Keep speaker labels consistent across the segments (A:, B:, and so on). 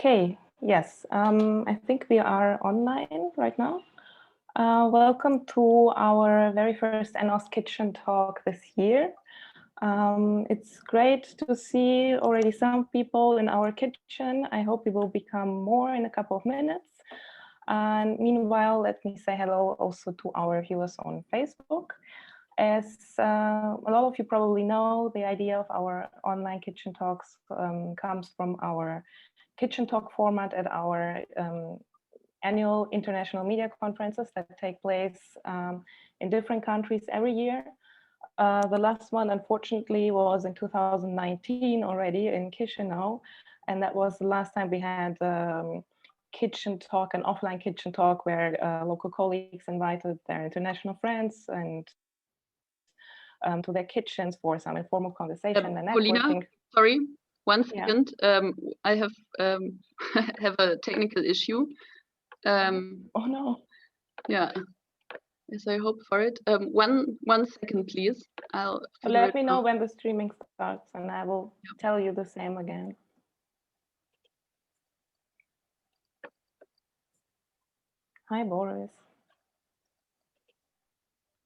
A: Okay, yes, I think we are online right now. Welcome to our very first n-ost kitchen talk this year. It's great to see already some people in our kitchen. I hope we will become more in a couple of minutes. And meanwhile, let me say hello also to our viewers on Facebook. As a lot of you probably know, the idea of our online kitchen talks comes from our kitchen talk format at our annual international media conferences that take place in different countries every year. The last one, unfortunately, was in 2019 already in Chisinau, and that was the last time we had kitchen talk, an offline kitchen talk where local colleagues invited their international friends and to their kitchens for some informal conversation and networking.
B: Paulina, sorry, one second. Yeah. I have have a technical issue.
A: Oh no.
B: Yeah. Yes, I hope for it. One second, please.
A: Let me know when the streaming starts, and I will tell you the same again. Hi, Boris.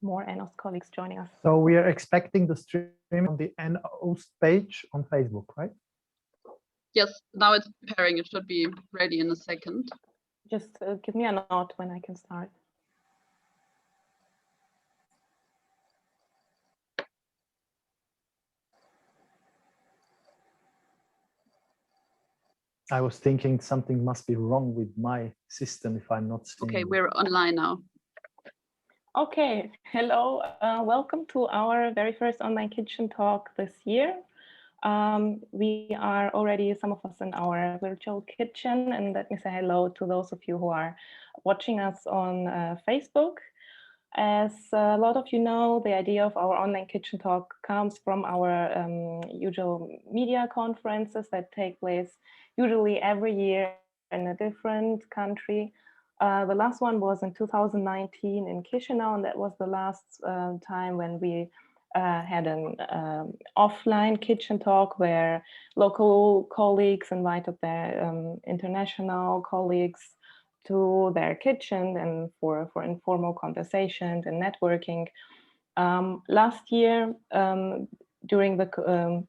A: More n-ost colleagues joining us.
C: So we are expecting the stream on the n-ost page on Facebook, right?
B: Yes, now it's preparing. It should be ready in a second.
A: Just give me a nod when I can start.
C: I was thinking something must be wrong with my system if I'm not seeing.
B: Okay, we're online now.
A: Okay, hello. Welcome to our very first online kitchen talk this year. We are already, some of us, in our virtual kitchen, and let me say hello to those of you who are watching us on Facebook. As a lot of you know, the idea of our online kitchen talk comes from our usual media conferences that take place usually every year in a different country. The last one was in 2019 in Chisinau, and that was the last time when we had an offline kitchen talk where local colleagues invited their international colleagues to their kitchen and for informal conversations and networking. Last year, during the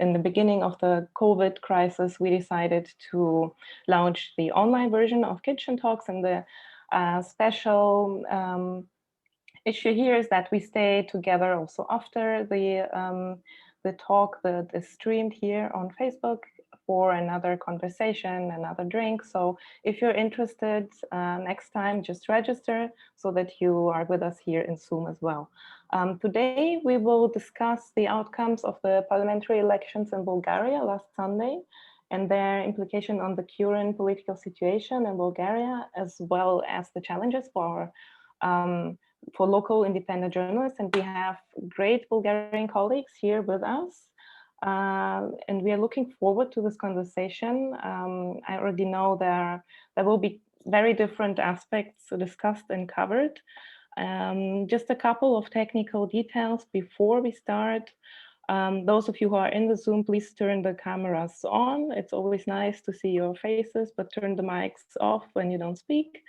A: in the beginning of the COVID crisis, we decided to launch the online version of Kitchen Talks, and the special issue here is that we stay together also after the talk, the streamed here on Facebook for another conversation, another drink. So if you're interested, next time just register so that you are with us here in Zoom as well. Today we will discuss the outcomes of the parliamentary elections in Bulgaria last Sunday and their implication on the current political situation in Bulgaria, as well as the challenges for local independent journalists. And we have great Bulgarian colleagues here with us. And we are looking forward to this conversation. I already know there will be very different aspects discussed and covered. Just a couple of technical details before we start. Those of you who are in the Zoom, please turn the cameras on. It's always nice to see your faces, but turn the mics off when you don't speak.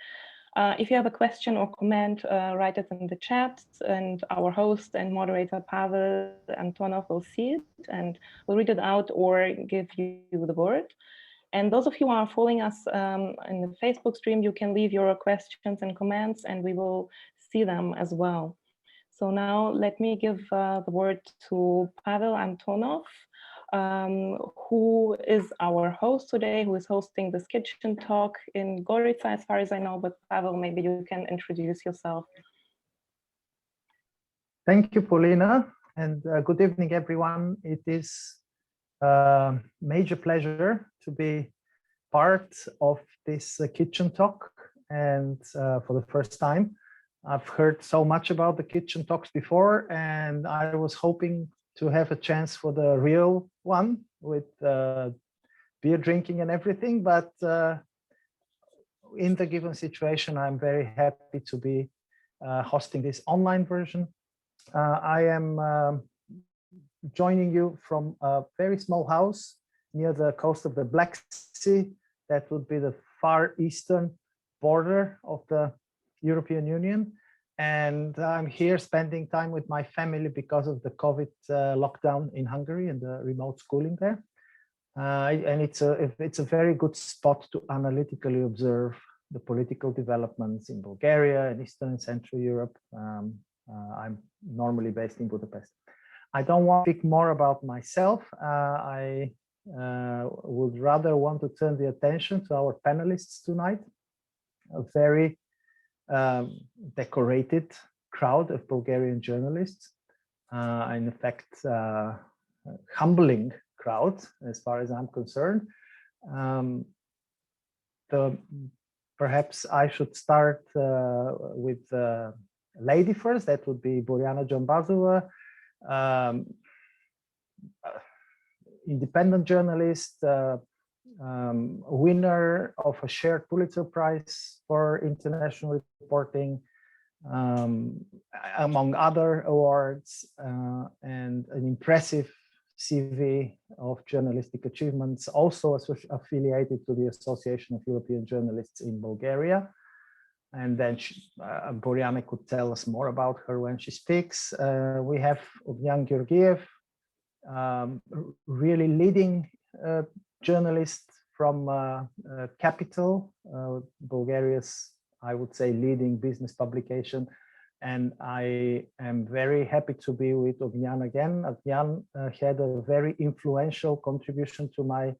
A: If you have a question or comment, write it in the chat, and our host and moderator Pavel Antonov will see it and will read it out or give you the word. And those of you who are following us in the Facebook stream, you can leave your questions and comments and we will see them as well. So now let me give the word to Pavel Antonov, who is our host today, who is hosting this kitchen talk in Gorica, as far as I know, but Pavel, maybe you can introduce yourself.
C: Thank you, Paulina, and good evening, everyone. It is a major pleasure to be part of this kitchen talk, and for the first time. I've heard so much about the kitchen talks before, and I was hoping to have a chance for the real one with beer drinking and everything. But in the given situation, I'm very happy to be hosting this online version. I am joining you from a very small house near the coast of the Black Sea. That would be the far eastern border of the European Union. And I'm here spending time with my family because of the COVID lockdown in Hungary and the remote schooling there. And it's a very good spot to analytically observe the political developments in Bulgaria and Eastern and Central Europe. I'm normally based in Budapest. I don't want to speak more about myself. I would rather want to turn the attention to our panelists tonight, a very decorated crowd of Bulgarian journalists, in fact, humbling crowd as far as I'm concerned. Perhaps I should start with the lady first. That would be Boriana Jombazova, independent journalist, winner of a shared Pulitzer Prize for international reporting, among other awards, and an impressive CV of journalistic achievements, also affiliated to the Association of European Journalists in Bulgaria. And then Boriana could tell us more about her when she speaks. We have Ognian Georgiev, really leading journalist from Capital, Bulgaria's, I would say, leading business publication. And I am very happy to be with Ognian again. Ognian had a very influential contribution to my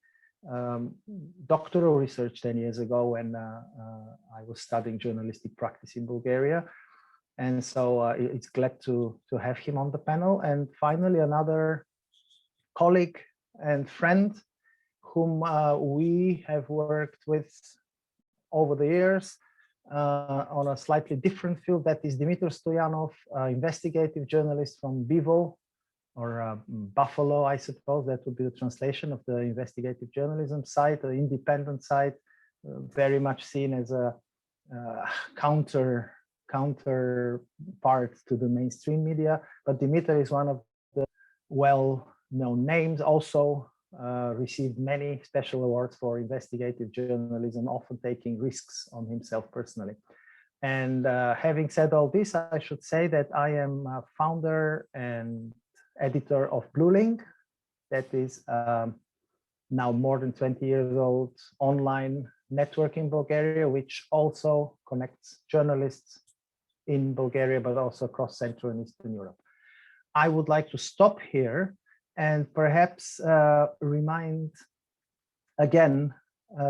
C: doctoral research 10 years ago when I was studying journalistic practice in Bulgaria. And so it's glad to have him on the panel. And finally, another colleague and friend whom we have worked with over the years on a slightly different field. That is Dimitar Stoyanov, investigative journalist from Bivo, or Buffalo, I suppose. That would be the translation of the investigative journalism site, an independent site, very much seen as a counterpart to the mainstream media. But Dimitar is one of the well-known names, also received many special awards for investigative journalism, often taking risks on himself personally. And having said all this, I should say that I am a founder and editor of Bluelink. That is now more than 20 years old online network in Bulgaria, which also connects journalists in Bulgaria, but also across Central and Eastern Europe. I would like to stop here and perhaps remind again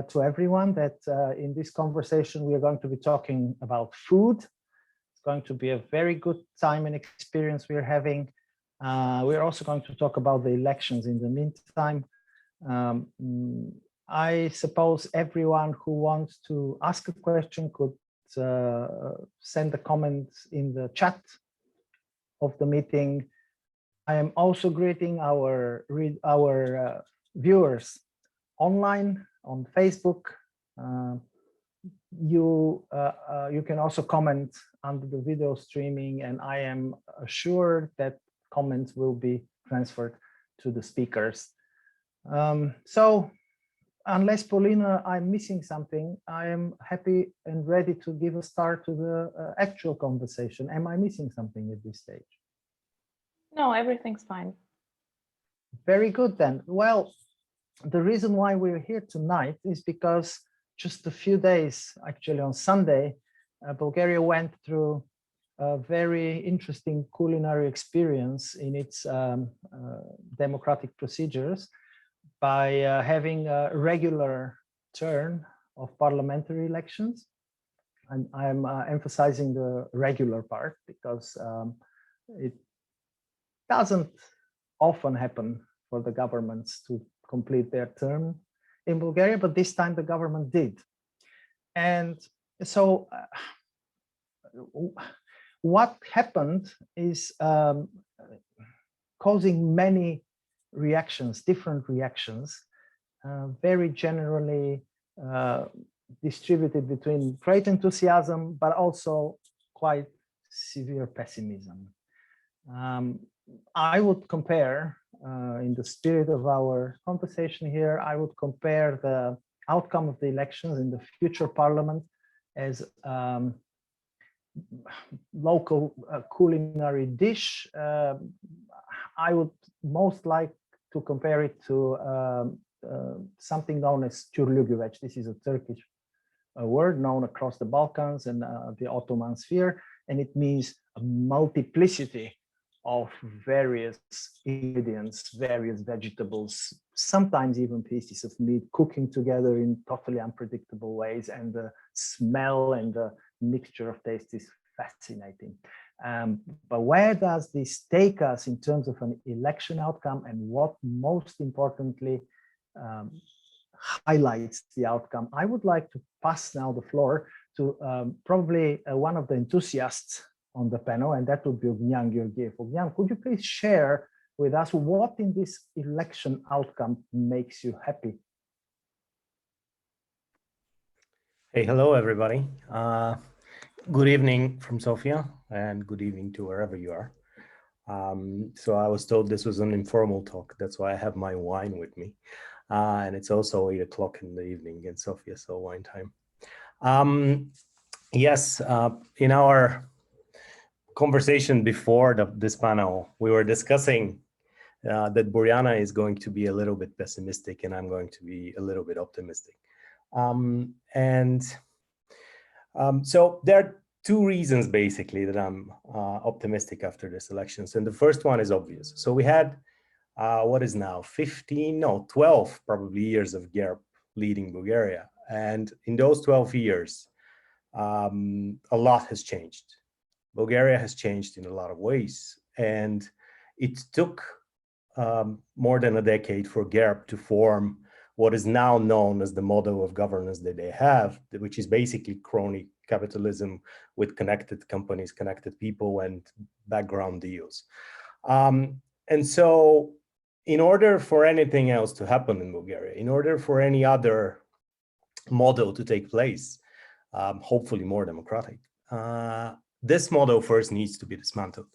C: to everyone that in this conversation, we are going to be talking about food. It's going to be a very good time and experience we are having. We're also going to talk about the elections in the meantime. I suppose everyone who wants to ask a question could send a comment in the chat of the meeting. I am also greeting our viewers online on Facebook. You can also comment under the video streaming, and I am assured that comments will be transferred to the speakers. So unless, Paulina, I'm missing something, I am happy and ready to give a start to the actual conversation. Am I missing something at this stage?
A: No, everything's fine.
C: Very good then. Well, the reason why we're here tonight is because just a few days, actually on Sunday, Bulgaria went through a very interesting culinary experience in its democratic procedures by having a regular turn of parliamentary elections. And I'm emphasizing the regular part because it doesn't often happen for the governments to complete their term in Bulgaria, but this time the government did. And so what happened is causing many reactions, different reactions, very generally distributed between great enthusiasm, but also quite severe pessimism. I would compare in the spirit of our conversation here, I would compare the outcome of the elections in the future parliament as local culinary dish. I would most like to compare it to something known as çürlügüveç. This is a Turkish word known across the Balkans and the Ottoman sphere, and it means a multiplicity of various ingredients, various vegetables, sometimes even pieces of meat cooking together in totally unpredictable ways, and the smell and the mixture of taste is fascinating. But where does this take us in terms of an election outcome, and what most importantly highlights the outcome? I would like to pass now the floor to probably one of the enthusiasts on the panel, and that would be Ognian Georgiev. Ognian, could you please share with us what in this election outcome makes you happy?
D: Hey, hello, everybody. Good evening from Sofia, and good evening to wherever you are. So I was told this was an informal talk. That's why I have my wine with me. And it's also 8 o'clock in the evening in Sofia, so wine time. Yes, in our conversation before this panel, we were discussing that Boriana is going to be a little bit pessimistic and I'm going to be a little bit optimistic. So there are two reasons basically that I'm optimistic after this elections. And the first one is obvious. So we had what is now 12 probably years of GERB leading Bulgaria. And in those 12 years, a lot has changed. Bulgaria has changed in a lot of ways. And it took more than a decade for GERB to form what is now known as the model of governance that they have, which is basically crony capitalism with connected companies, connected people, and background deals. And so in order for anything else to happen in Bulgaria, in order for any other model to take place, hopefully more democratic, this model first needs to be dismantled.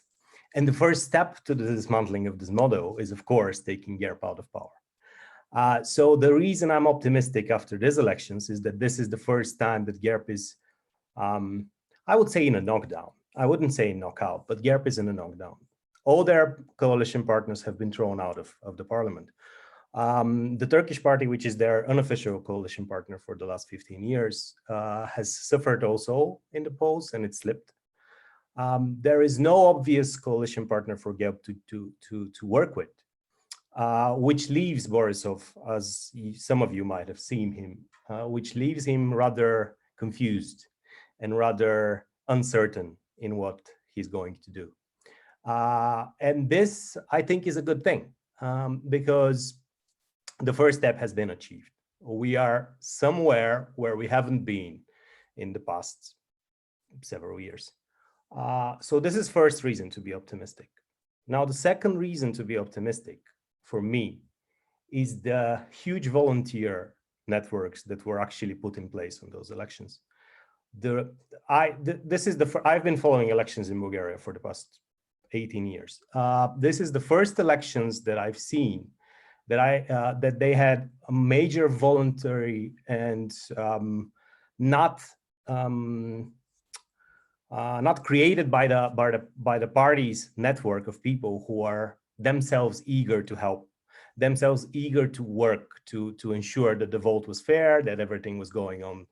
D: And the first step to the dismantling of this model is, of course, taking GERB out of power. So the reason I'm optimistic after these elections is that this is the first time that GERB is, I would say, in a knockdown. I wouldn't say knockout, but GERB is in a knockdown. All their coalition partners have been thrown out of the parliament. The Turkish party, which is their unofficial coalition partner for the last 15 years, has suffered also in the polls, and it slipped. There is no obvious coalition partner for GERB to work with, which leaves Borissov, as some of you might have seen him, which leaves him rather confused and rather uncertain in what he's going to do. And this, I think, is a good thing, because the first step has been achieved. We are somewhere where we haven't been in the past several years. So this is first reason to be optimistic. Now, the second reason to be optimistic for me is the huge volunteer networks that were actually put in place on those elections. I've been following elections in Bulgaria for the past 18 years. This is the first elections that I've seen that they had a major voluntary and not created by the party's network of people who are themselves eager to help, themselves eager to work to ensure that the vote was fair, that everything was going on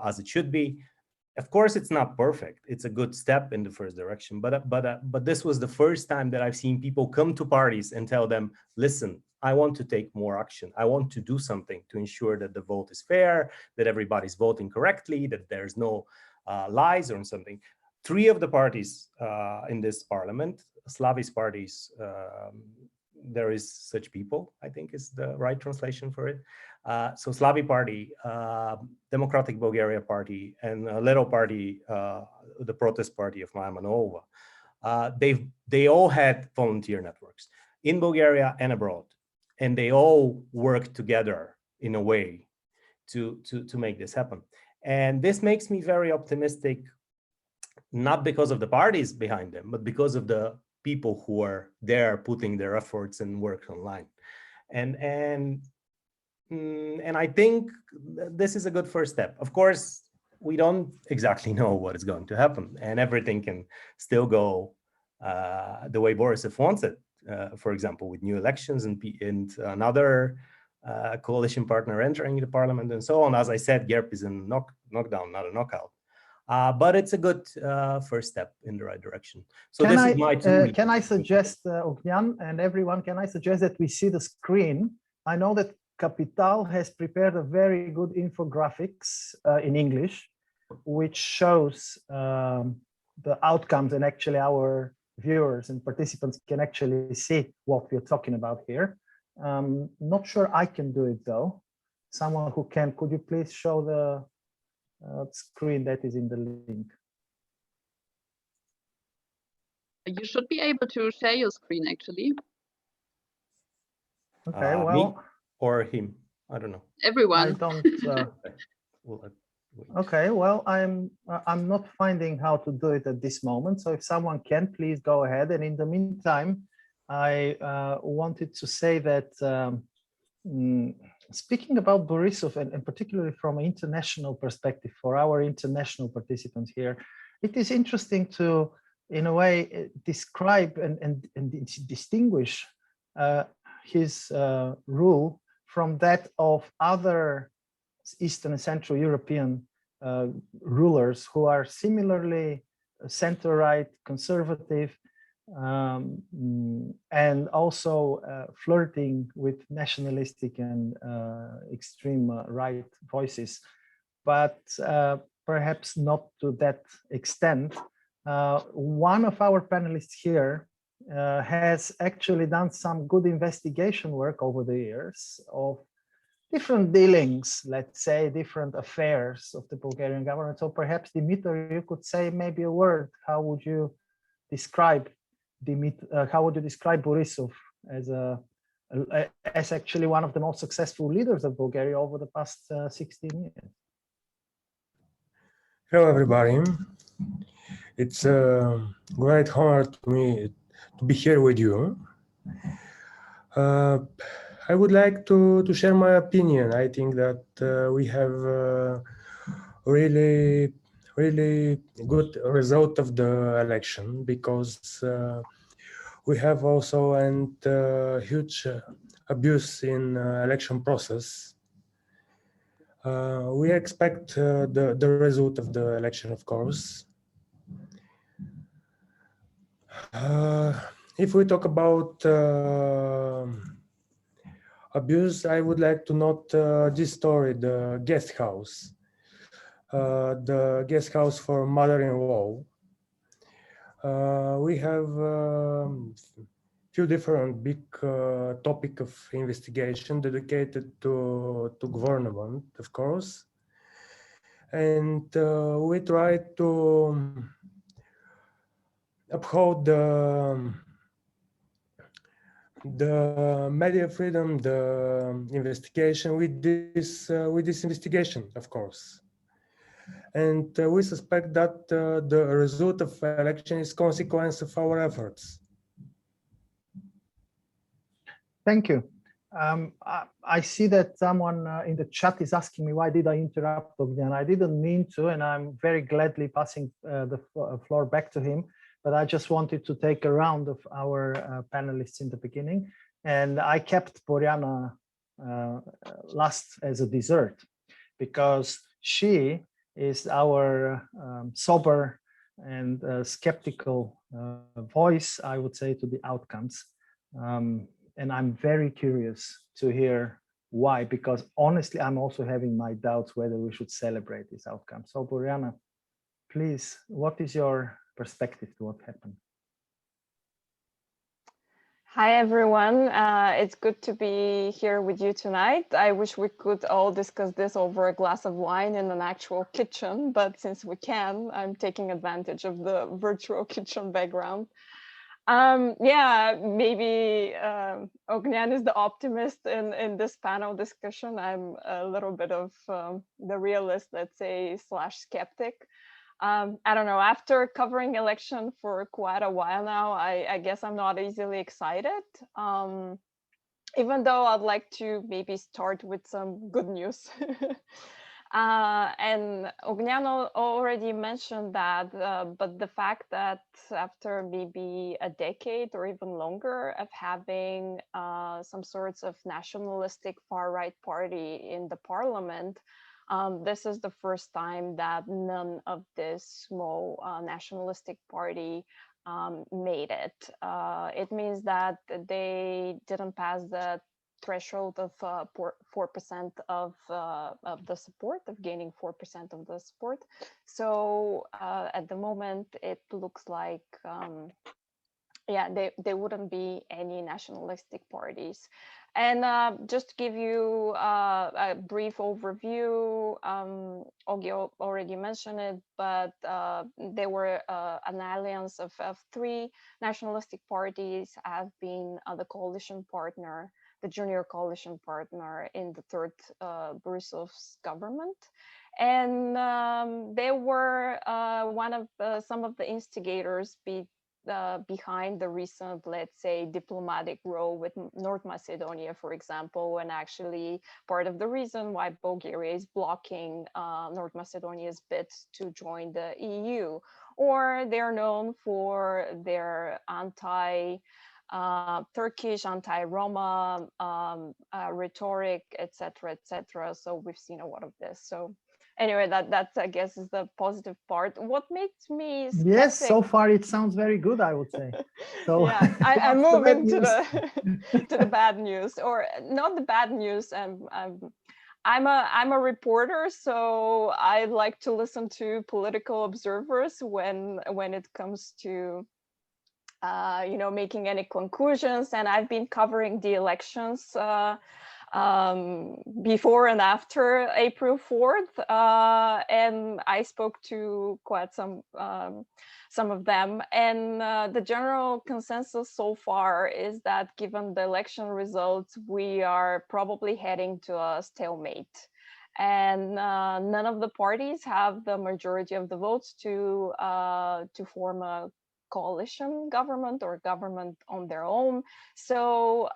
D: as it should be. Of course, it's not perfect. It's a good step in the first direction, but this was the first time that I've seen people come to parties and tell them, listen, I want to take more action. I want to do something to ensure that the vote is fair, that everybody's voting correctly, that there's no lies or something. Three of the parties in this parliament, Slavi's parties, there is such people, I think is the right translation for it. So Slavi Party, Democratic Bulgaria Party, and a little party, the Protest Party of Maya Manova, they all had volunteer networks in Bulgaria and abroad, and they all worked together in a way to make this happen. And this makes me very optimistic, not because of the parties behind them, but because of the people who are there putting their efforts and work online. And I think this is a good first step. Of course, we don't exactly know what is going to happen, and everything can still go the way Borissov wants it. For example, with new elections and another coalition partner entering the parliament and so on. As I said, GERB is a knockdown, not a knockout. But it's a good first step in the right direction. So
C: can I suggest, Ognan and everyone, can I suggest that we see the screen? I know that Capital has prepared a very good infographics in English, which shows the outcomes, and actually our viewers and participants can actually see what we're talking about here. Not sure I can do it though. Someone who can, could you please show the screen that is in the link?
B: You should be able to share your screen actually.
C: Okay, well.
D: Me or him, I don't know.
B: Everyone.
C: I don't. Okay, well, I'm not finding how to do it at this moment. So if someone can, please go ahead. And in the meantime, I wanted to say that speaking about Borissov, and particularly from an international perspective for our international participants here, it is interesting to, in a way, describe and distinguish his rule from that of other Eastern and Central European rulers who are similarly center-right, conservative, and also flirting with nationalistic and extreme right voices, but perhaps not to that extent. One of our panelists here has actually done some good investigation work over the years of different dealings, let's say, different affairs of the Bulgarian government. So perhaps, Dimitar, you could say maybe a word. How would you describe Borissov as actually one of the most successful leaders of Bulgaria over the past 16 years?
E: Hello, everybody. It's a great honor to me to be here with you. I would like to share my opinion. I think that we have really good result of the election, because we have also a huge abuse in election process. We expect the result of the election, of course. If we talk about abuse, I would like to note this story, the guest house for mother-in-law. We have few different big topic of investigation dedicated to government, of course, and we try to uphold the media freedom, the investigation with this investigation, of course. And we suspect that the result of election is consequence of our efforts.
C: Thank you. I see that someone in the chat is asking me, why did I interrupt Bogdan? I didn't mean to, and I'm very gladly passing the floor back to him. But I just wanted to take a round of our panelists in the beginning. And I kept Boriana last as a dessert, because she is our sober and skeptical voice, I would say, to the outcomes. And I'm very curious to hear why, because honestly, I'm also having my doubts whether we should celebrate this outcome. So Boriana, please, what is your perspective to what happened?
F: Hi, everyone. It's good to be here with you tonight. I wish we could all discuss this over a glass of wine in an actual kitchen, but since we can, I'm taking advantage of the virtual kitchen background. Yeah, maybe Ognan is the optimist in this panel discussion. I'm a little bit of the realist, let's say, / skeptic. I don't know, after covering election for quite a while now, I guess I'm not easily excited. Even though I'd like to maybe start with some good news. And Ognjano already mentioned that, but the fact that after maybe a decade or even longer of having some sorts of nationalistic far-right party in the parliament, this is the first time that none of this small nationalistic party made it. It means that they didn't pass the threshold of 4% of the support, of gaining 4% of the support. So at the moment, it looks like yeah, there wouldn't be any nationalistic parties. And just to give you a brief overview, Ogi already mentioned it, but there were an alliance of 3 nationalistic parties have been the coalition partner, the junior coalition partner in the third Borissov's government. And they were one of some of the instigators behind the recent, let's say, diplomatic row with North Macedonia, for example, and actually part of the reason why Bulgaria is blocking North Macedonia's bid to join the EU. Or they're known for their Turkish, anti-Roma rhetoric, etc., etc. So we've seen a lot of this. So anyway, that's I guess is the positive part. What makes me skeptic,
C: yes, so far it sounds very good, I would say. So
F: yeah, I'm moving to the bad news, or not the bad news. I'm a reporter, so I like to listen to political observers when it comes to making any conclusions. And I've been covering the elections before and after April 4th, and I spoke to quite some of them, and the general consensus so far is that given the election results, we are probably heading to a stalemate, and none of the parties have the majority of the votes to form a coalition government or government on their own. So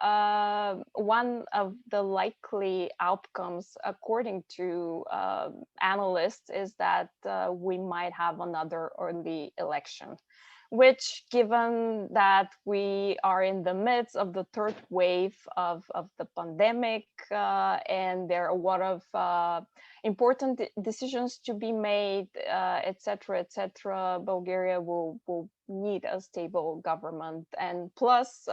F: one of the likely outcomes, according to analysts, is that we might have another early election, which, given that we are in the midst of the third wave of the pandemic, and there are a lot of important decisions to be made, etc., etc., Bulgaria will need a stable government. And plus,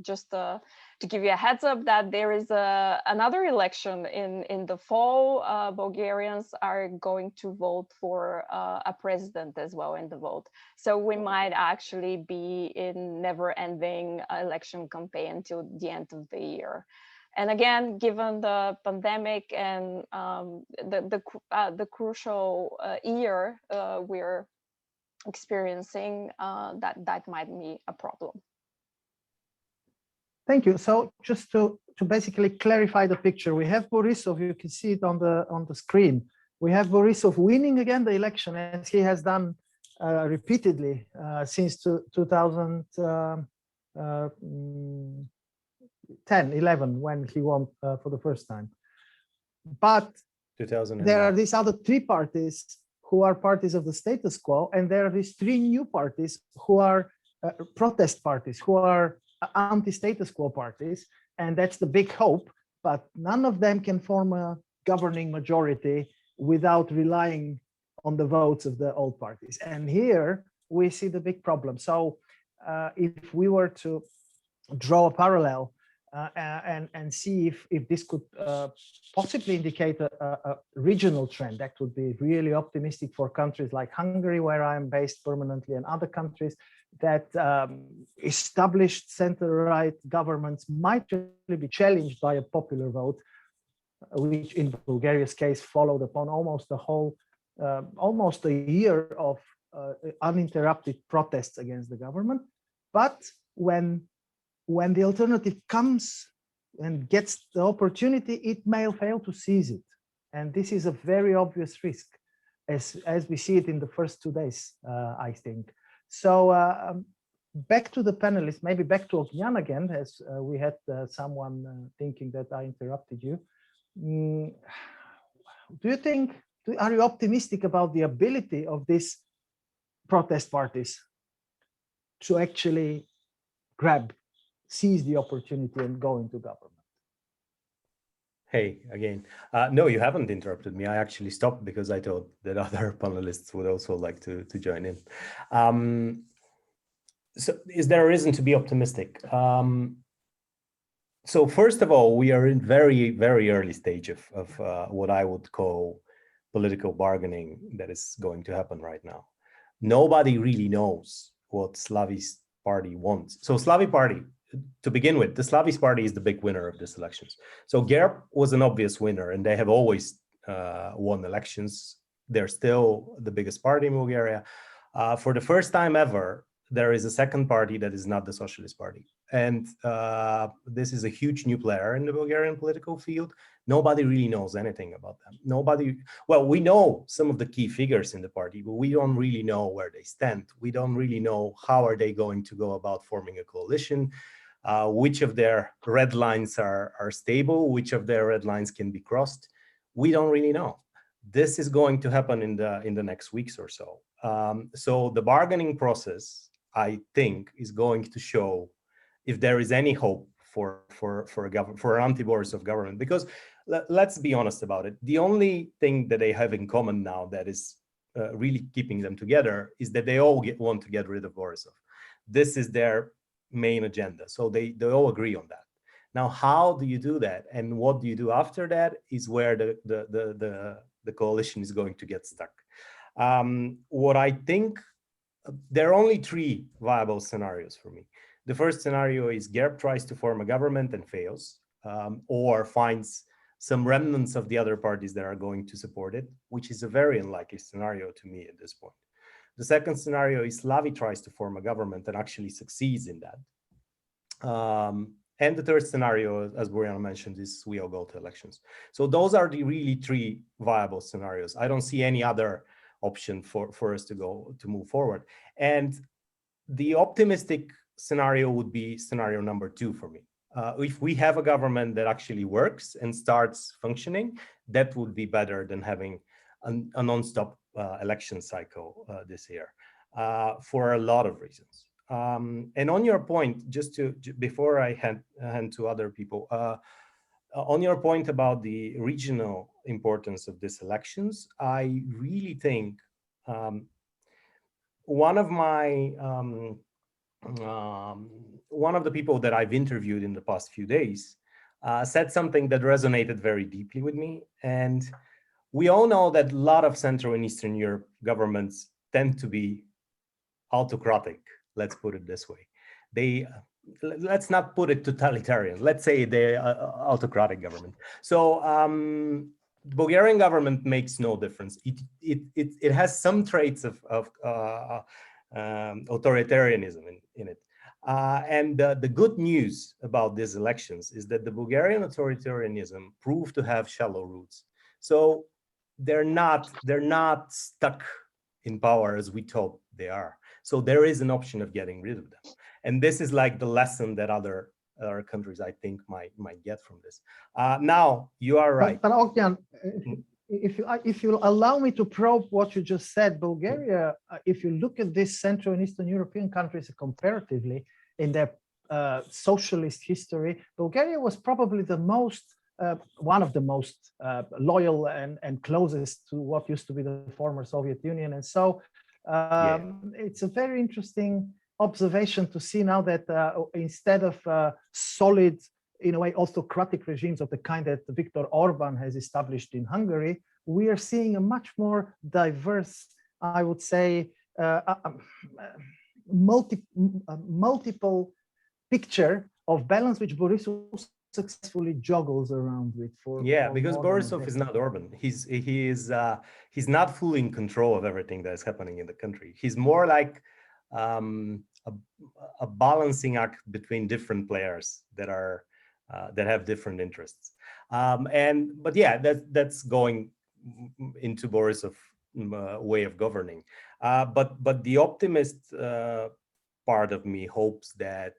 F: just to give you a heads up that there is another election in the fall. Bulgarians are going to vote for a president as well in the vote. So we might actually be in never-ending election campaign until the end of the year. And again, given the pandemic and the crucial year we're experiencing, that might be a problem.
C: Thank you. So just to basically clarify the picture, we have Borissov. You can see it on the screen. We have Borissov winning again the election, as he has done repeatedly since 2011, when he won for the first time. But there are these other 3 parties who are parties of the status quo, and there are these 3 new parties who are protest parties, who are anti-status quo parties, and that's the big hope. But none of them can form a governing majority without relying on the votes of the old parties. And here we see the big problem. So if we were to draw a parallel and see if this could possibly indicate a regional trend, that would be really optimistic for countries like Hungary, where I am based permanently, and other countries, that established center-right governments might really be challenged by a popular vote, which in Bulgaria's case followed upon almost a year of uninterrupted protests against the government. But when the alternative comes and gets the opportunity, it may fail to seize it. And this is a very obvious risk. as we see it in the first 2 days, I think. So back to the panelists, maybe back to Ognan again, as we had someone thinking that I interrupted you. Do you think, are you optimistic about the ability of these protest parties to actually seize the opportunity and go into government?
D: Hey, again, no, you haven't interrupted me. I actually stopped because I thought that other panelists would also like to join in. So is there a reason to be optimistic? So first of all, we are in very, very early stage of what I would call political bargaining that is going to happen right now. Nobody really knows what Slavi's party wants. So Slavi party, to begin with, the Slavi's party is the big winner of this elections. So GERB was an obvious winner, and they have always won elections. They're still the biggest party in Bulgaria. For the first time ever, there is a second party that is not the Socialist Party. And this is a huge new player in the Bulgarian political field. Nobody really knows anything about them. Well, we know some of the key figures in the party, but we don't really know where they stand. We don't really know how are they going to go about forming a coalition, which of their red lines are stable, which of their red lines can be crossed. We don't really know. This is going to happen in the next weeks or so. So the bargaining process, I think, is going to show if there is any hope for an anti-Borissov government. Because let's be honest about it, the only thing that they have in common now that is really keeping them together is that they all want to get rid of Borissov. This is their main agenda. So they all agree on that. Now, how do you do that, and what do you do after that is where the coalition is going to get stuck. What I think, there are only three viable scenarios for me. The first scenario is GERB tries to form a government and fails, or finds some remnants of the other parties that are going to support it, which is a very unlikely scenario to me at this point. The second scenario is Slavi tries to form a government and actually succeeds in that. And the third scenario, as Boriana mentioned, is we all go to elections. So those are the really three viable scenarios. I don't see any other option for us to move forward. And the optimistic scenario would be scenario number 2 for me. If we have a government that actually works and starts functioning, that would be better than having a non-stop election cycle this year, for a lot of reasons. And on your point, before I hand to other people, on your point about the regional importance of these elections, I really think one of the people that I've interviewed in the past few days said something that resonated very deeply with me. And we all know that a lot of Central and Eastern Europe governments tend to be autocratic. Let's put it this way. Let's not put it totalitarian. Let's say they're autocratic government. So the Bulgarian government makes no difference. It has some traits of authoritarianism in it. And the good news about these elections is that the Bulgarian authoritarianism proved to have shallow roots. So they're not stuck in power as we thought they are. So there is an option of getting rid of them. And this is like the lesson that other countries, I think, might get from this. Now, you are right.
C: But Ognan, if you allow me to probe what you just said, Bulgaria, if you look at these Central and Eastern European countries comparatively in their socialist history, Bulgaria was probably the most, one of the most loyal and closest to what used to be the former Soviet Union. And so it's a very interesting observation to see now that instead of solid, in a way, autocratic regimes of the kind that Viktor Orban has established in Hungary, we are seeing a much more diverse, I would say, multiple picture of balance, which Borissov successfully juggles around with.
D: Because Borissov is not Orban. He's not fully in control of everything that is happening in the country. He's more like a balancing act between different players that have different interests. But yeah, that's going into Borissov way of governing. But the optimist part of me hopes that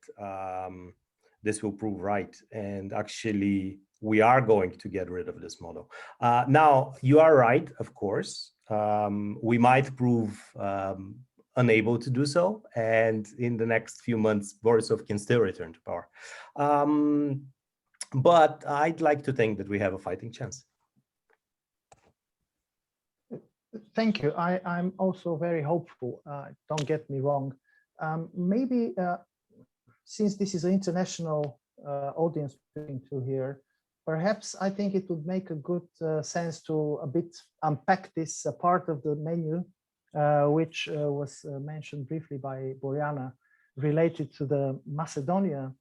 D: this will prove right, and actually we are going to get rid of this model. Now, you are right, of course. We might prove unable to do so, and in the next few months, Borissov can still return to power. But I'd like to think that we have a fighting chance.
C: Thank you. I'm also very hopeful. Don't get me wrong. Maybe since this is an international audience to here, perhaps I think it would make a good sense to a bit unpack this part of the menu, which was mentioned briefly by Boriana, related to the Macedonia,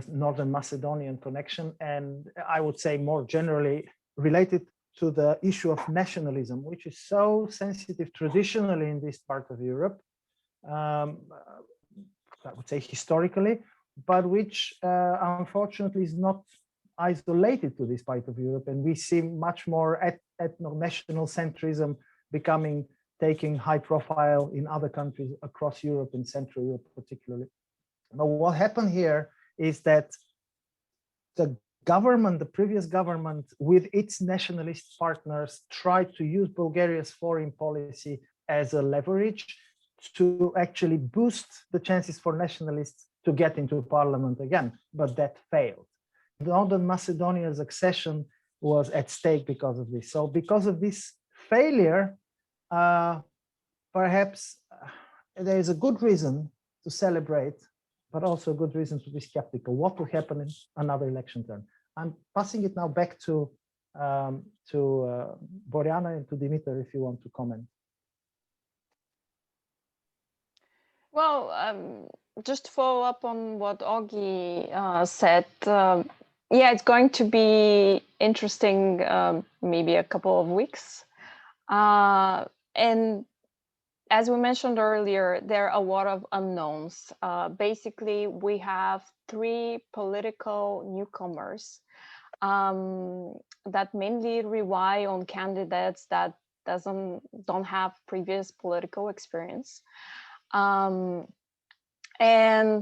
C: Northern Macedonian connection, and I would say more generally related to the issue of nationalism, which is so sensitive traditionally in this part of Europe, I would say historically, but which unfortunately is not isolated to this part of Europe. And we see much more ethno-national centrism taking high profile in other countries across Europe, in Central Europe particularly. Now, what happened here is that the government, the previous government, with its nationalist partners, tried to use Bulgaria's foreign policy as a leverage to actually boost the chances for nationalists to get into parliament again, but that failed. Northern Macedonia's accession was at stake because of this. So because of this failure, perhaps there is a good reason to celebrate, but also a good reason to be skeptical. What will happen in another election term? I'm passing it now back to Boriana and to Dimitar if you want to comment.
F: Well, just to follow up on what Augie said, yeah, it's going to be interesting, maybe a couple of weeks. And as we mentioned earlier, there are a lot of unknowns. Basically, we have three political newcomers that mainly rely on candidates that don't have previous political experience. And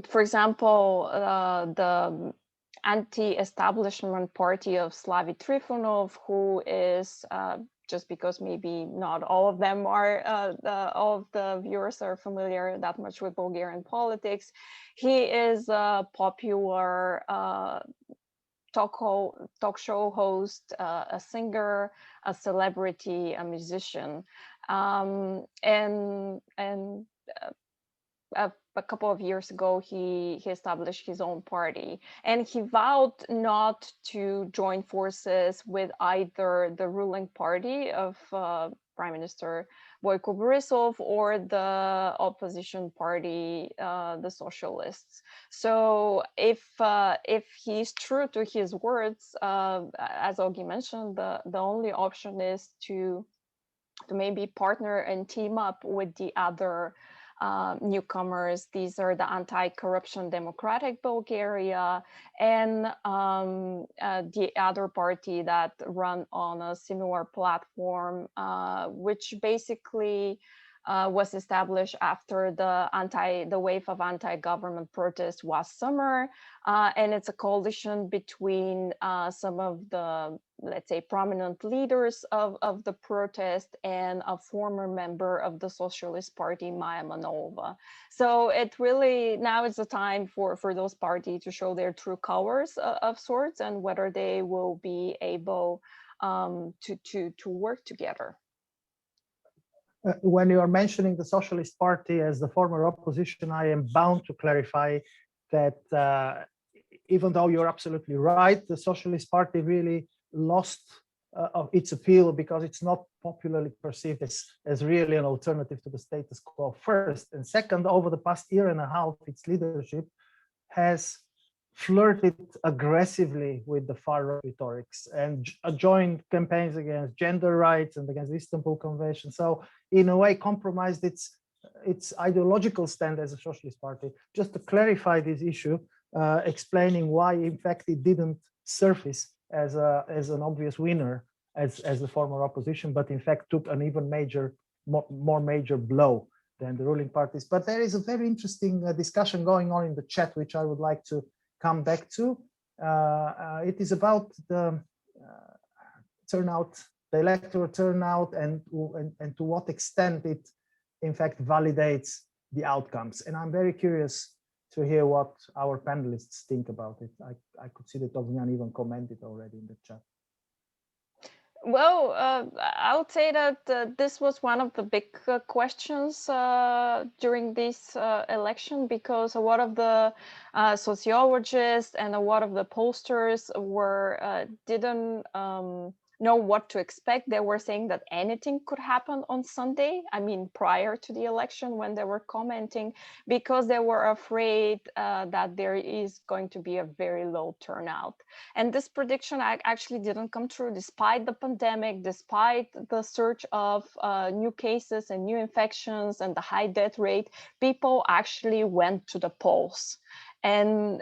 F: for example, the anti-establishment party of Slavi Trifonov, who is just because maybe not all of them are, all of the viewers are familiar that much with Bulgarian politics. He is a popular talk show host, a singer, a celebrity, a musician, and a couple of years ago, he established his own party, and he vowed not to join forces with either the ruling party of Prime Minister Boyko Borissov or the opposition party, the Socialists. So if he's true to his words, as Augie mentioned, the only option is to maybe partner and team up with the other newcomers. These are the Anti-Corruption Democratic Bulgaria and the other party that run on a similar platform, which basically was established after the wave of anti-government protests last summer, and it's a coalition between some of the, let's say, prominent leaders of the protest and a former member of the Socialist Party, Maya Manova. So it really, now is the time for those parties to show their true colors of sorts, and whether they will be able to work together.
C: When you are mentioning the Socialist Party as the former opposition, I am bound to clarify that even though you're absolutely right, the Socialist Party really lost its appeal because it's not popularly perceived as really an alternative to the status quo, first. And second, over the past year and a half, its leadership has flirted aggressively with the far-right rhetorics and joined campaigns against gender rights and against the Istanbul Convention. So in a way compromised its ideological stand as a Socialist Party. Just to clarify this issue, explaining why in fact it didn't surface as an obvious winner as the former opposition, but in fact took an even more major blow than the ruling parties. But there is a very interesting discussion going on in the chat, which I would like to come back to. It is about the turnout, the electoral turnout, and to what extent it, in fact, validates the outcomes. And I'm very curious to hear what our panelists think about it. I could see that Ognian even commented already in the chat.
F: Well, I would say that this was one of the big questions during this election, because a lot of the sociologists and a lot of the pollsters didn't know what to expect. They were saying that anything could happen on Sunday. I mean, prior to the election, when they were commenting, because they were afraid that there is going to be a very low turnout. And this prediction actually didn't come true, despite the pandemic, despite the surge of new cases and new infections and the high death rate. People actually went to the polls. And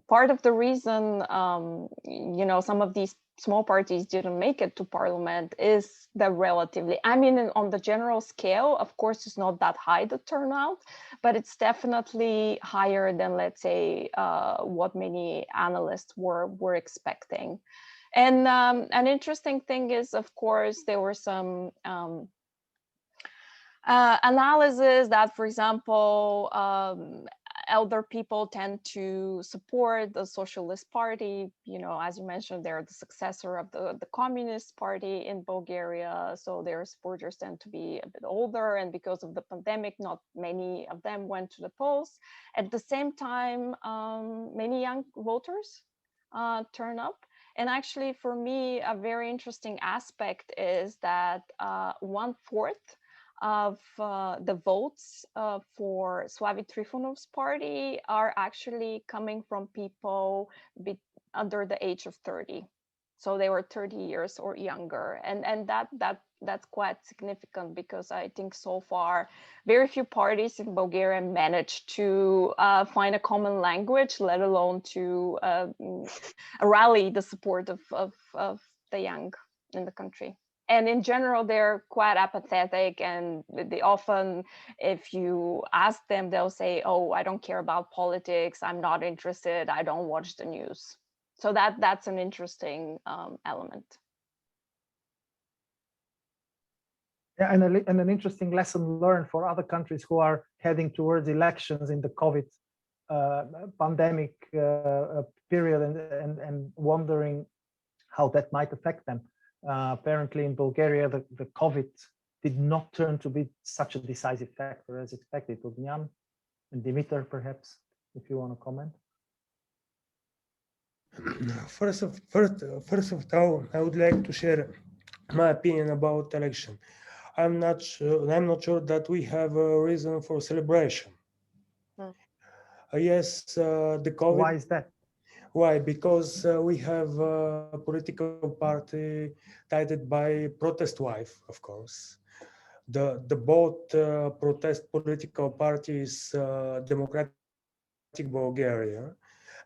F: part of the reason, some of these small parties didn't make it to parliament is the relatively, I mean, on the general scale, of course, it's not that high, the turnout, but it's definitely higher than, let's say, what many analysts were expecting. And an interesting thing is, of course, there were some analysis that, for example, elder people tend to support the Socialist Party. As you mentioned, they're the successor of the Communist Party in Bulgaria. So their supporters tend to be a bit older. And because of the pandemic, not many of them went to the polls. At the same time, many young voters turn up. And actually, for me, a very interesting aspect is that 1/4 of the votes for Slavi Trifonov's party are actually coming from people under the age of 30. So they were 30 years or younger. And that's quite significant, because I think so far very few parties in Bulgaria managed to find a common language, let alone to rally the support of the young in the country. And in general, they're quite apathetic, and they often, if you ask them, they'll say, oh, I don't care about politics, I'm not interested, I don't watch the news. So that's an interesting element.
C: Yeah, and an interesting lesson learned for other countries who are heading towards elections in the COVID pandemic period, and wondering how that might affect them. Apparently in Bulgaria, the COVID did not turn to be such a decisive factor as expected. Ognian and Dimitar, perhaps, if you want to comment.
E: First of all, I would like to share my opinion about election. I'm not sure that we have a reason for celebration. Yes, the COVID.
C: Why is that?
E: Why? Because we have a political party guided by protest wife, of course. The both protest political parties, Democratic Bulgaria,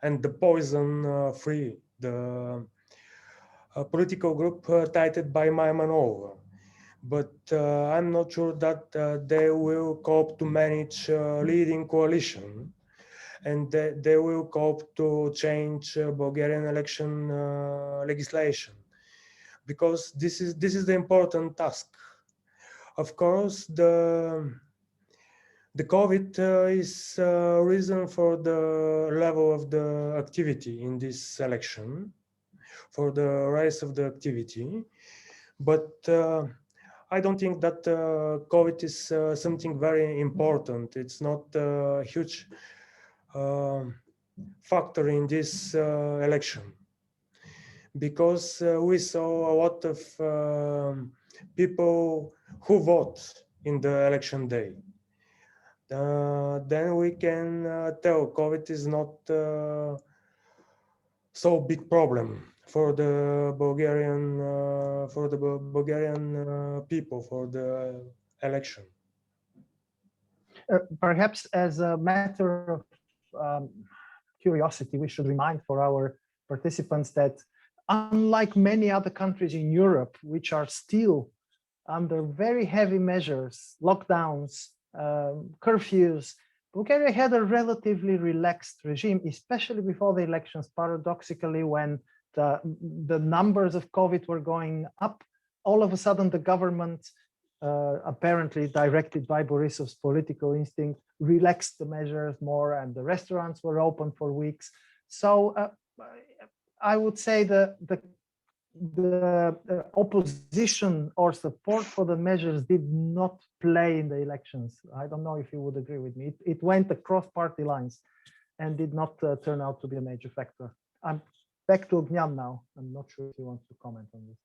E: and the poison free, the political group guided by Maimanova. But I'm not sure that they will cope to manage leading coalition, and they will cope to change Bulgarian election legislation, because this is the important task. Of course, the COVID is a reason for the level of the activity in this election, for the rise of the activity, but I don't think that COVID is something very important. It's not a huge factor in this election, because we saw a lot of people who vote in the election day. Then we can tell COVID is not so big problem for the Bulgarian people for the election.
C: Perhaps as a matter of curiosity, we should remind for our participants that unlike many other countries in Europe, which are still under very heavy measures, lockdowns, curfews, Bulgaria had a relatively relaxed regime, especially before the elections, paradoxically, when the numbers of COVID were going up. All of a sudden, the government, apparently directed by Borissov's political instinct, relaxed the measures more, and the restaurants were open for weeks. So I would say the opposition or support for the measures did not play in the elections. I don't know if you would agree with me. It went across party lines and did not turn out to be a major factor. I'm back to Ognan now. I'm not sure if he wants to comment on this.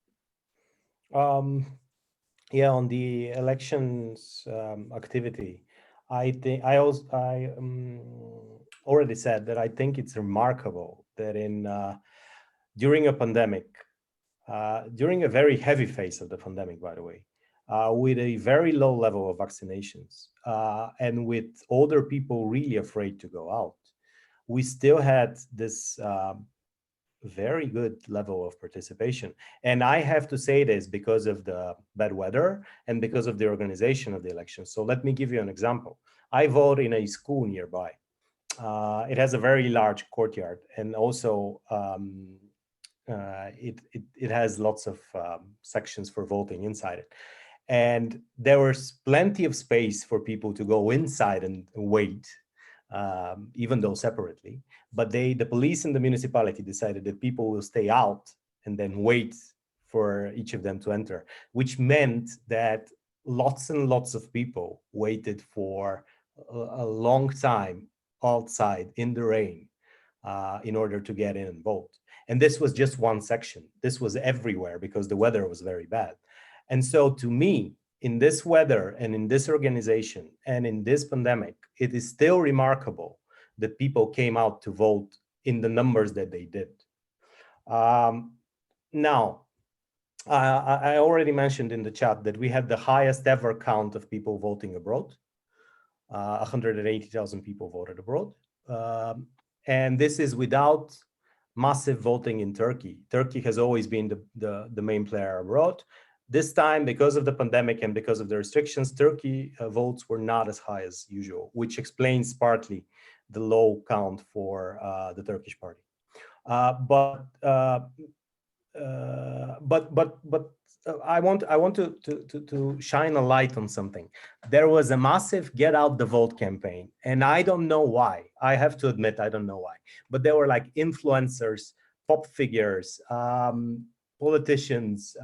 D: Yeah, on the elections activity, I think I already said that I think it's remarkable that during a pandemic, during a very heavy phase of the pandemic, by the way, with a very low level of vaccinations and with older people really afraid to go out, we still had this very good level of participation. And I have to say this because of the bad weather and because of the organization of the elections. So let me give you an example. I vote in a school nearby. It has a very large courtyard, and also it has lots of sections for voting inside it. And there was plenty of space for people to go inside and wait, even though separately. But the police and the municipality decided that people will stay out and then wait for each of them to enter, which meant that lots and lots of people waited for a long time outside in the rain in order to get in and vote. And this was just one section. This was everywhere because the weather was very bad. And so to me, in this weather and in this organization and in this pandemic, it is still remarkable that people came out to vote in the numbers that they did. Now, I already mentioned in the chat that we had the highest ever count of people voting abroad. 180,000 people voted abroad. And this is without massive voting in Turkey. Turkey has always been the main player abroad. This time, because of the pandemic and because of the restrictions, Turkey votes were not as high as usual, which explains partly the low count for the Turkish party. But I want to shine a light on something. There was a massive get out the vote campaign, and I don't know why. I have to admit, I don't know why. But there were like influencers, pop figures, politicians,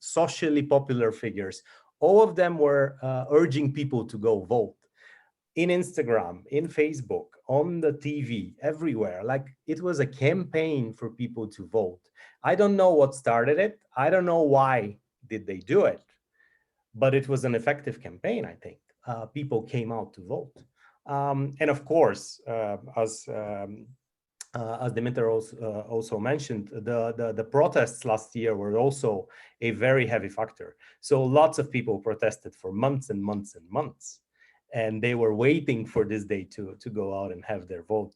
D: socially popular figures. All of them were urging people to go vote in Instagram, in Facebook, on the TV, everywhere. Like it was a campaign for people to vote. I don't know what started it. I don't know why did they do it, but it was an effective campaign, I think. People came out to vote. And of course, as Dimitar also mentioned, the protests last year were also a very heavy factor. So lots of people protested for months and months and months, and they were waiting for this day to go out and have their vote.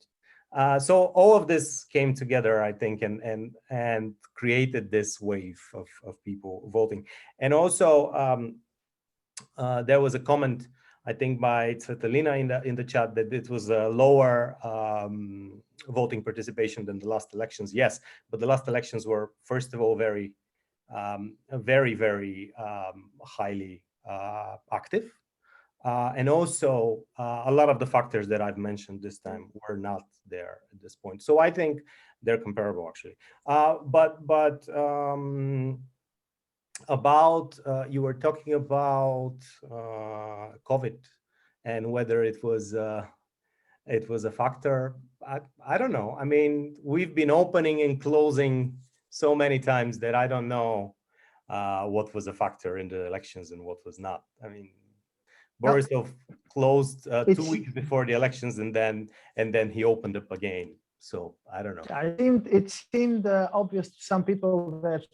D: So all of this came together, I think, and created this wave of people voting. And also, there was a comment, I think, by Svetlina in the chat that it was a lower voting participation than the last elections. Yes, but the last elections were, first of all, very highly active. And also, a lot of the factors that I've mentioned this time were not there at this point. So I think they're comparable, actually. You were talking about COVID and whether it was a factor. I don't know. I mean, we've been opening and closing so many times that I don't know what was a factor in the elections and what was not. I mean, Borissov closed 2 weeks before the elections, and then he opened up again. So I don't know.
C: It seemed obvious to some people that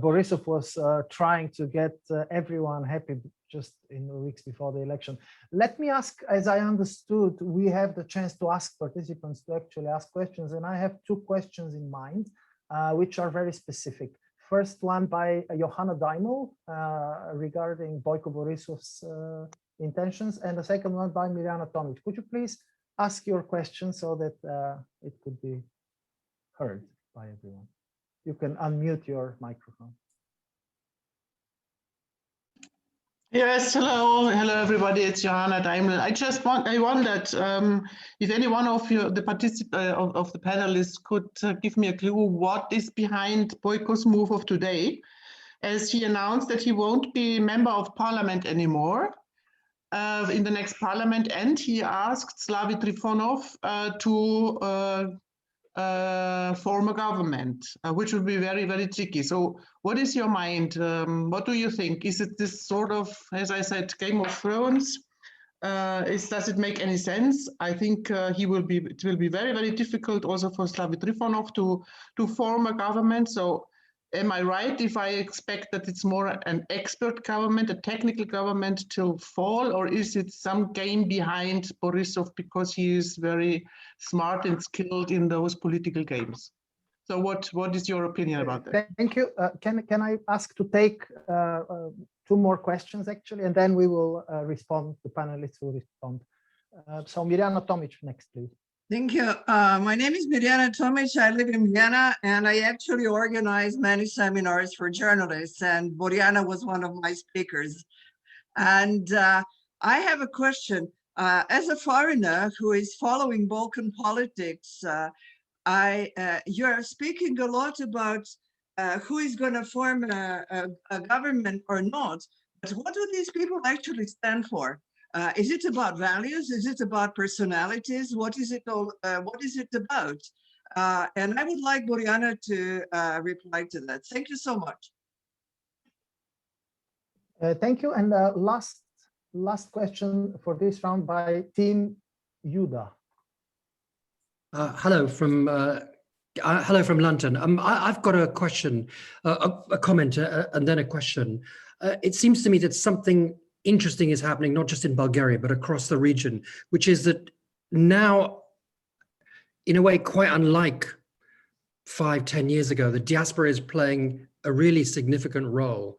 C: Borissov was trying to get everyone happy just in the weeks before the election. Let me ask, as I understood, we have the chance to ask participants to actually ask questions, and I have two questions in mind, which are very specific. First one by Johanna Daimel regarding Boyko Borissov's intentions, and the second one by Mirjana Tomic. Could you please ask your question so that it could be heard by everyone? You can unmute your microphone.
G: Yes, hello everybody. It's Johanna Daimel. I wondered if any one of you, the of the panelists, could give me a clue what is behind Boyko's move of today, as he announced that he won't be member of parliament anymore in the next parliament, and he asked Slavi Trifonov to form a government, which would be very, very tricky. So what is your mind? What do you think? Is it this sort of, as I said, Game of Thrones? Does it make any sense? I think it will be very, very difficult also for Slavi Trifonov to form a government. So am I right if I expect that it's more an expert government, a technical government till fall, or is it some game behind Borissov because he is very smart and skilled in those political games? So what is your opinion about that?
C: Thank you. Can I ask to take two more questions actually, and then we will respond, the panelists will respond. So Mirjana Tomic next, please.
H: Thank you. My name is Mirjana Tomic. I live in Vienna, and I actually organize many seminars for journalists, and Borjana was one of my speakers. And I have a question. As a foreigner who is following Balkan politics, you're speaking a lot about who is going to form a government or not, but what do these people actually stand for? Is it about values? Is it about personalities? What is it all? What is it about? And I would like Borjana to reply to that. Thank you so much.
C: Thank you. And last question for this round by Team Yuda.
I: Hello from London. I've got a question, a comment, and then a question. It seems to me that something interesting is happening, not just in Bulgaria, but across the region, which is that now, in a way, quite unlike 5-10 years ago, the diaspora is playing a really significant role.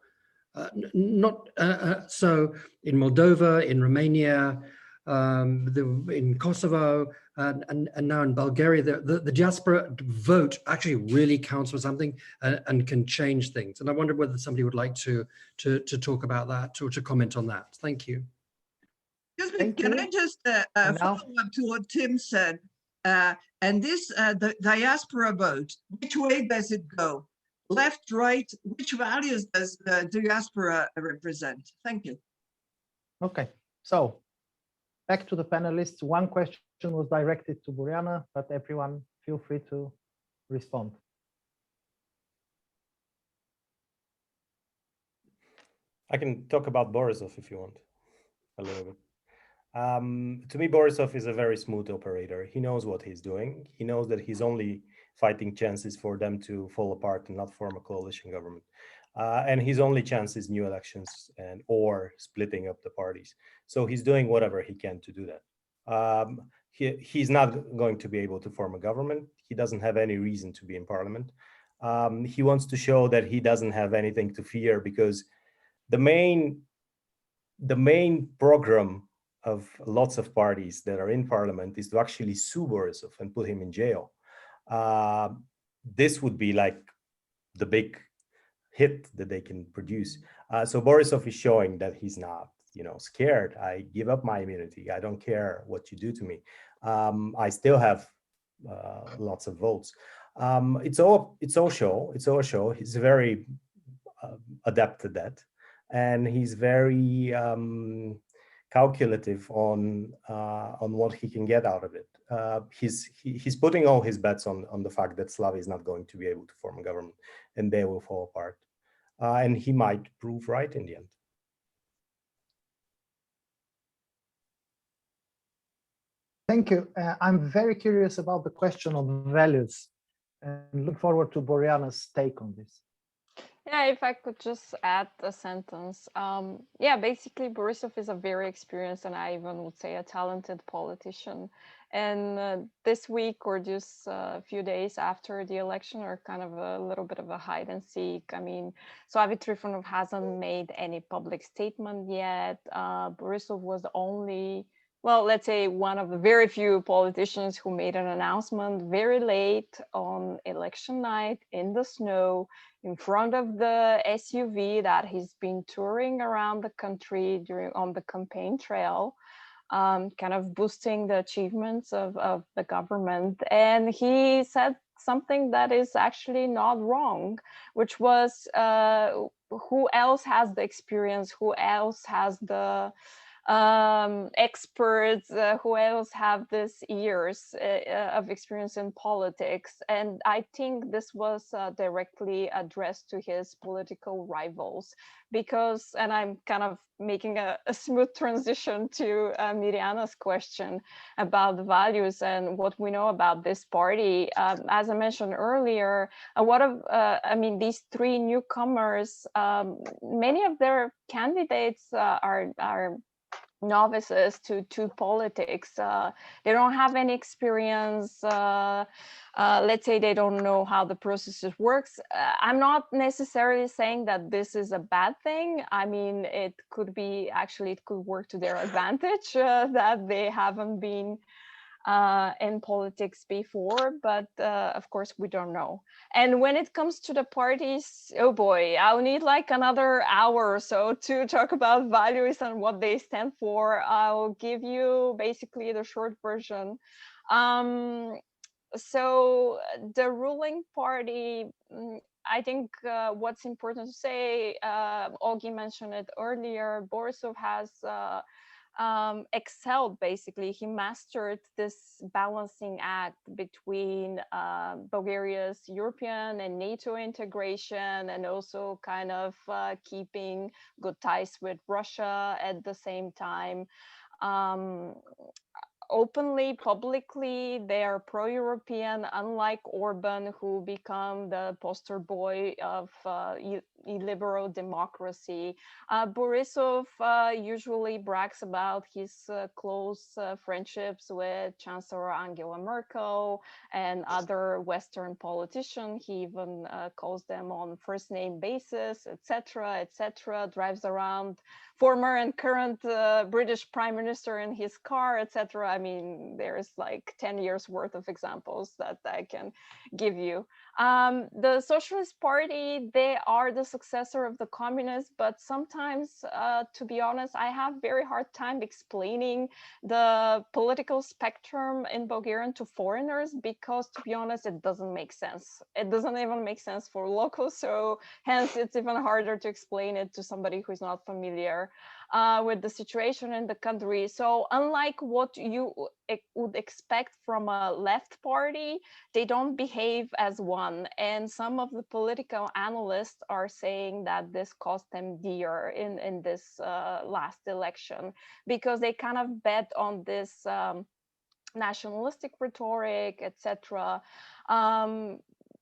I: So in Moldova, in Romania, in Kosovo, and now in Bulgaria, the diaspora vote actually really counts for something and can change things. And I wonder whether somebody would like to talk about that or to comment on that. Thank you.
H: Excuse me, can I just follow up to what Tim said? And this, the diaspora vote, which way does it go? Left, right, which values does the diaspora represent? Thank you.
C: Okay, so back to the panelists. One question was directed to Borjana, but everyone feel free to respond.
D: I can talk about Borissov if you want a little bit. To me, Borissov is a very smooth operator. He knows what he's doing. He knows that he's only fighting chances for them to fall apart and not form a coalition government. And his only chance is new elections or splitting up the parties. So he's doing whatever he can to do that. He's not going to be able to form a government. He doesn't have any reason to be in parliament. He wants to show that he doesn't have anything to fear, because the main program of lots of parties that are in parliament is to actually sue Borissov and put him in jail. This would be like the big hit that they can produce. So Borissov is showing that he's not, scared. I give up my immunity. I don't care what you do to me. I still have lots of votes. It's all show. He's very adept at that, and he's very calculative on what he can get out of it. He's putting all his bets on the fact that Slavi is not going to be able to form a government, and they will fall apart. And he might prove right in the end.
C: Thank you. I'm very curious about the question on values, and look forward to Borjana's take on this.
F: Yeah, if I could just add a sentence. Yeah, basically, Borissov is a very experienced and I even would say a talented politician. And this week or just a few days after the election are kind of a little bit of a hide and seek. I mean, Slavi Trifonov hasn't made any public statement yet. Borissov was only, well, let's say one of the very few politicians who made an announcement very late on election night in the snow in front of the SUV that he's been touring around the country on the campaign trail, kind of boosting the achievements of the government. And he said something that is actually not wrong, which was who else has the experience, who else has the experts, who else have this years of experience in politics. And I think this was directly addressed to his political rivals because, and I'm kind of making a smooth transition to Mirjana's question about the values and what we know about this party. As I mentioned earlier, a lot of, I mean, these three newcomers, many of their candidates are novices to politics. They don't have any experience. Let's say they don't know how the process works. I'm not necessarily saying that this is a bad thing. I mean, it could be, actually, it could work to their advantage that they haven't been in politics before, but of course we don't know. And when it comes to the parties, oh boy, I'll need like another hour or so to talk about values and what they stand for. I'll give you basically the short version. So the ruling party, I think what's important to say, Olgi mentioned it earlier, Borissov has excelled. Basically, he mastered this balancing act between Bulgaria's European and NATO integration, and also kind of keeping good ties with Russia at the same time. Openly, publicly, they are pro-European, unlike Orban, who become the poster boy of illiberal democracy. Borissov usually brags about his close friendships with Chancellor Angela Merkel and other Western politicians. He even calls them on first name basis, etc., etc., drives around former and current British Prime Minister in his car, etc. I mean, there's like 10 years worth of examples that I can give you. The Socialist Party, they are the successor of the communists, but sometimes, to be honest, I have very hard time explaining the political spectrum in Bulgarian to foreigners because, to be honest, it doesn't make sense. It doesn't even make sense for locals, so hence it's even harder to explain it to somebody who's not familiar with the situation in the country. So unlike what you would expect from a left party, they don't behave as one. And some of the political analysts are saying that this cost them dear in this last election, because they kind of bet on this nationalistic rhetoric, etc.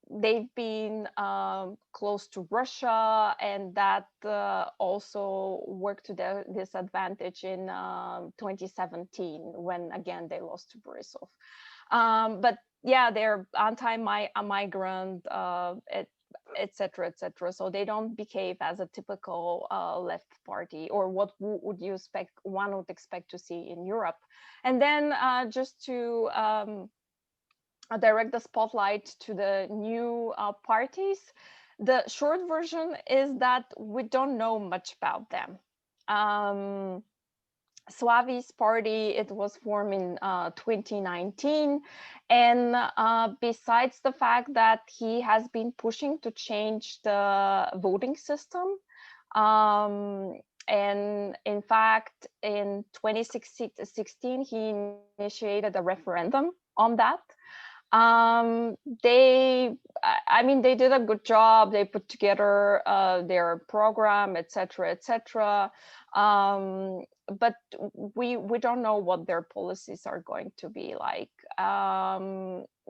F: They've been close to Russia, and that also worked to their disadvantage in 2017, when again they lost to Borissov. But yeah, they're anti-migrant, etc., etc. So they don't behave as a typical left party, or what would you expect? One would expect to see in Europe. And then just to direct the spotlight to the new parties. The short version is that we don't know much about them. Slavi's party, it was formed in 2019. And besides the fact that he has been pushing to change the voting system, and in fact, in 2016, he initiated a referendum on that. I mean, they did a good job. They put together their program, etc., etc. But we don't know what their policies are going to be like.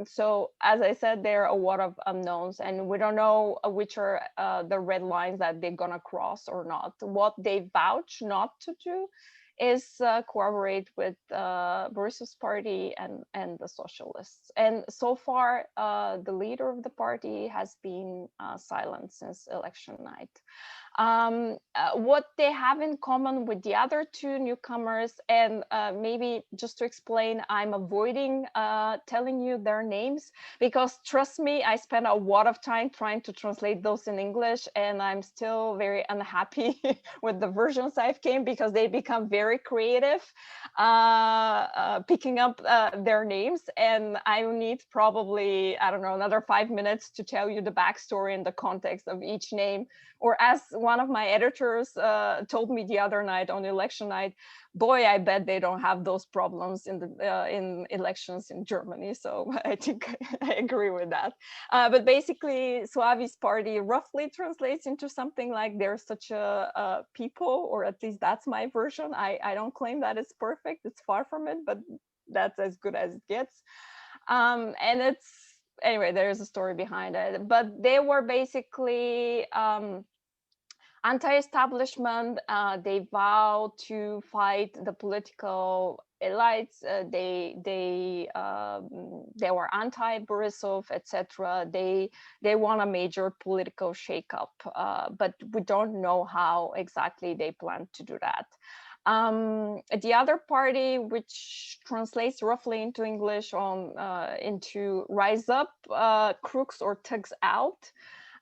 F: So as I said, there are a lot of unknowns, and we don't know which are the red lines that they're gonna cross or not. What they vouch not to do is cooperate with Borissov's party and the socialists. And so far, the leader of the party has been silent since election night. What they have in common with the other two newcomers, and maybe just to explain, I'm avoiding telling you their names because trust me, I spent a lot of time trying to translate those in English, and I'm still very unhappy with the versions I've came because they become very creative picking up their names, and I need probably, I don't know, another 5 minutes to tell you the backstory and the context of each name. Or as one of my editors told me the other night on election night, boy, I bet they don't have those problems in elections in Germany. So I think I agree with that. But basically, Slavi's party roughly translates into something like they're such a people, or at least that's my version. I don't claim that it's perfect. It's far from it, but that's as good as it gets. And it's, anyway, there's a story behind it, but they were basically anti-establishment. They vow to fight the political elites. They were anti-Borissov, etc. They want a major political shakeup, but we don't know how exactly they plan to do that. The other party, which translates roughly into English into rise up, crooks or thugs out.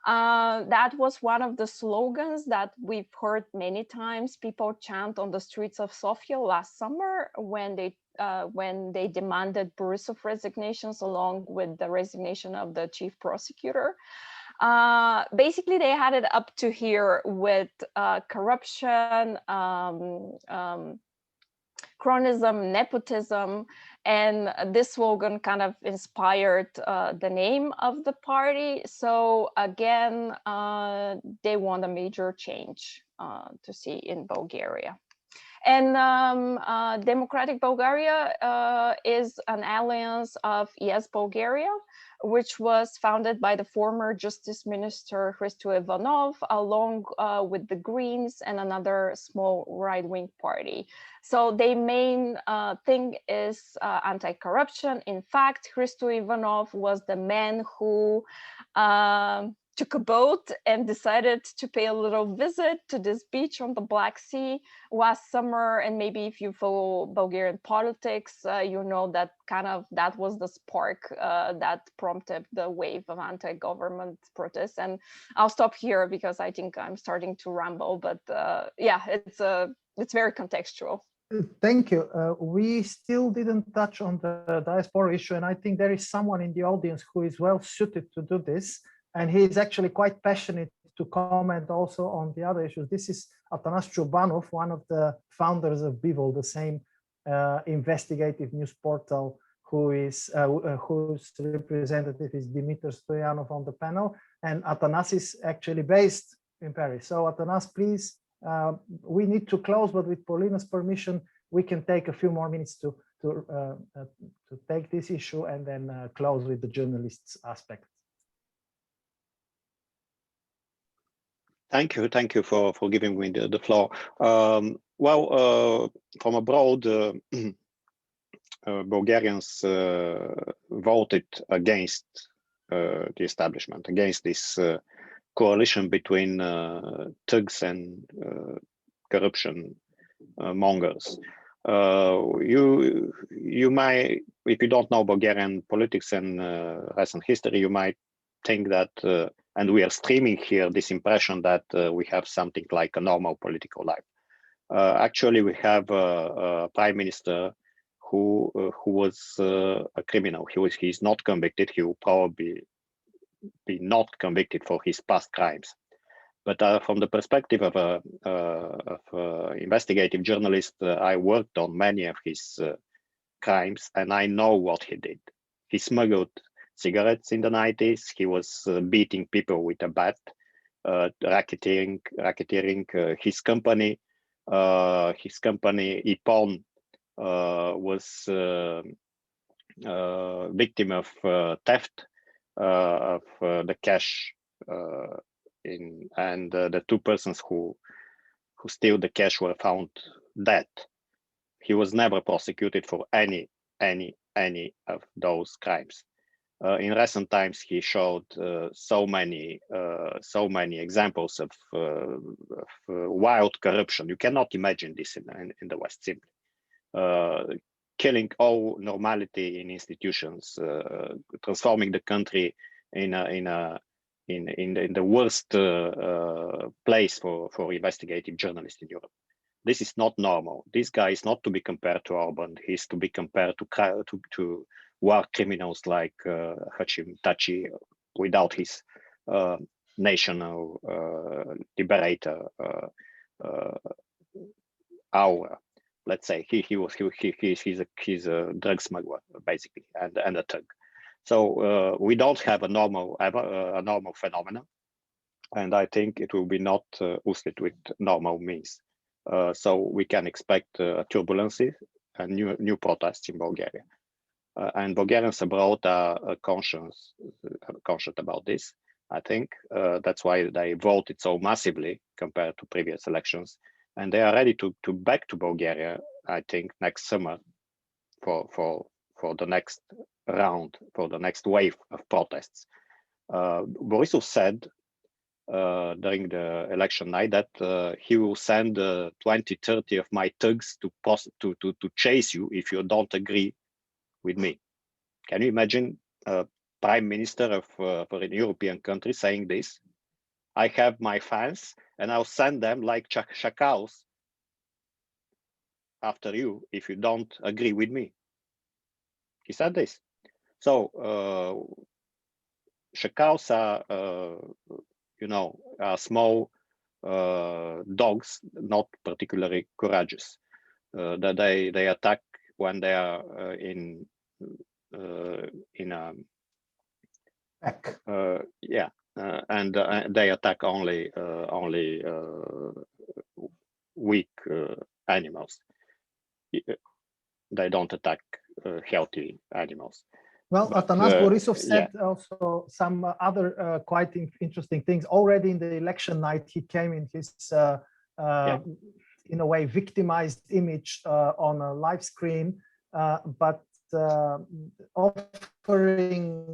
F: That was one of the slogans that we've heard many times people chant on the streets of Sofia last summer when they demanded Borissov resignations along with the resignation of the chief prosecutor. Basically, they had it up to here with corruption, chronism, nepotism, and this slogan kind of inspired the name of the party. So again, they want a major change to see in Bulgaria. And Democratic Bulgaria is an alliance of Yes Bulgaria, which was founded by the former Justice Minister Slavi Trifonov, along with the Greens and another small right-wing party. So their main thing is anti-corruption. In fact, Slavi Trifonov was the man who took a boat and decided to pay a little visit to this beach on the Black Sea last summer. And maybe if you follow Bulgarian politics, you know that that was the spark that prompted the wave of anti-government protests. And I'll stop here because I think I'm starting to ramble, but yeah, it's very contextual.
C: Thank you. We still didn't touch on the diaspora issue, and I think there is someone in the audience who is well suited to do this. And he is actually quite passionate to comment also on the other issues. This is Atanas Chubanov, one of the founders of Bivol, the same investigative news portal, whose representative is Dimitar Stoyanov on the panel. And Atanas is actually based in Paris. So Atanas, please, we need to close, but with Paulina's permission, we can take a few more minutes to take this issue and then close with the journalists aspect.
J: Thank you for giving me the floor. Well, from abroad, Bulgarians voted against the establishment, against this coalition between thugs and corruption mongers. You might, if you don't know Bulgarian politics and recent history, you might think that, and we are streaming here this impression that we have something like a normal political life. Actually, we have a prime minister who was a criminal. He's not convicted. He will probably be not convicted for his past crimes. But from the perspective of an investigative journalist, I worked on many of his crimes, and I know what he did. He smuggled cigarettes in the 90s. He was beating people with a bat, racketeering. His company, Ipon, was victim of theft of the cash, and the two persons who steal the cash were found dead. He was never prosecuted for any of those crimes. In recent times, he showed so many examples of wild corruption. You cannot imagine this in the West, simply. Killing all normality in institutions, transforming the country in the worst place for investigative journalists in Europe. This is not normal. This guy is not to be compared to Orban. He's to be compared to war criminals like Hashim Tachi without his national liberator aura. Let's say he's a drug smuggler basically and a thug. So we don't have a normal phenomenon, and I think it will be not used with normal means. So we can expect turbulences and new protests in Bulgaria. And Bulgarians abroad are conscious about this. I think that's why they voted so massively compared to previous elections, and they are ready to back to Bulgaria. I think next summer for the next round, for the next wave of protests. Borissov said during the election night that he will send 20-30 of my thugs to chase you if you don't agree with me. Can you imagine a prime minister for a European country saying this? I have my fans and I'll send them like shakals after you if you don't agree with me. He said this. So shakals are are small dogs, not particularly courageous. That they attack when they are in a
C: pack.
J: And they attack only weak animals. They don't attack healthy animals.
C: Well, Atanas Borissov said also some other quite interesting things. Already in the election night, he came in his, in a way, victimized image on a live screen, but offering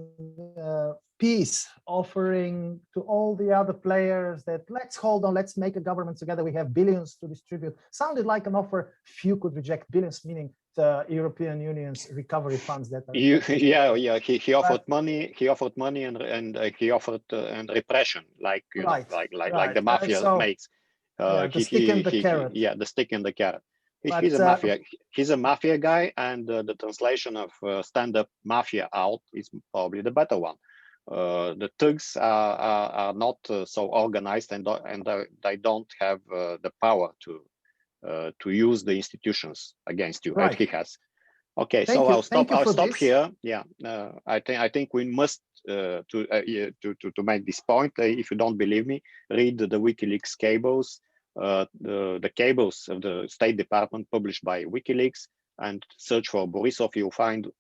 C: peace, offering to all the other players that let's hold on, let's make a government together. We have billions to distribute. Sounded like an offer few could reject. Billions meaning the European Union's recovery funds that are
J: he offered money, he offered money and he offered and repression like like the mafia makes.
C: The stick and the carrot.
J: Yeah, the stick and the carrot. He's a mafia guy, and the translation of stand-up mafia out is probably the better one. The thugs are not so organized, and they don't have the power to use the institutions against you, like he has. Okay, so I'll stop here. Yeah, I think we must to make this point. If you don't believe me, read the WikiLeaks cables, the cables of the State Department published by WikiLeaks, and search for Borissov. You'll find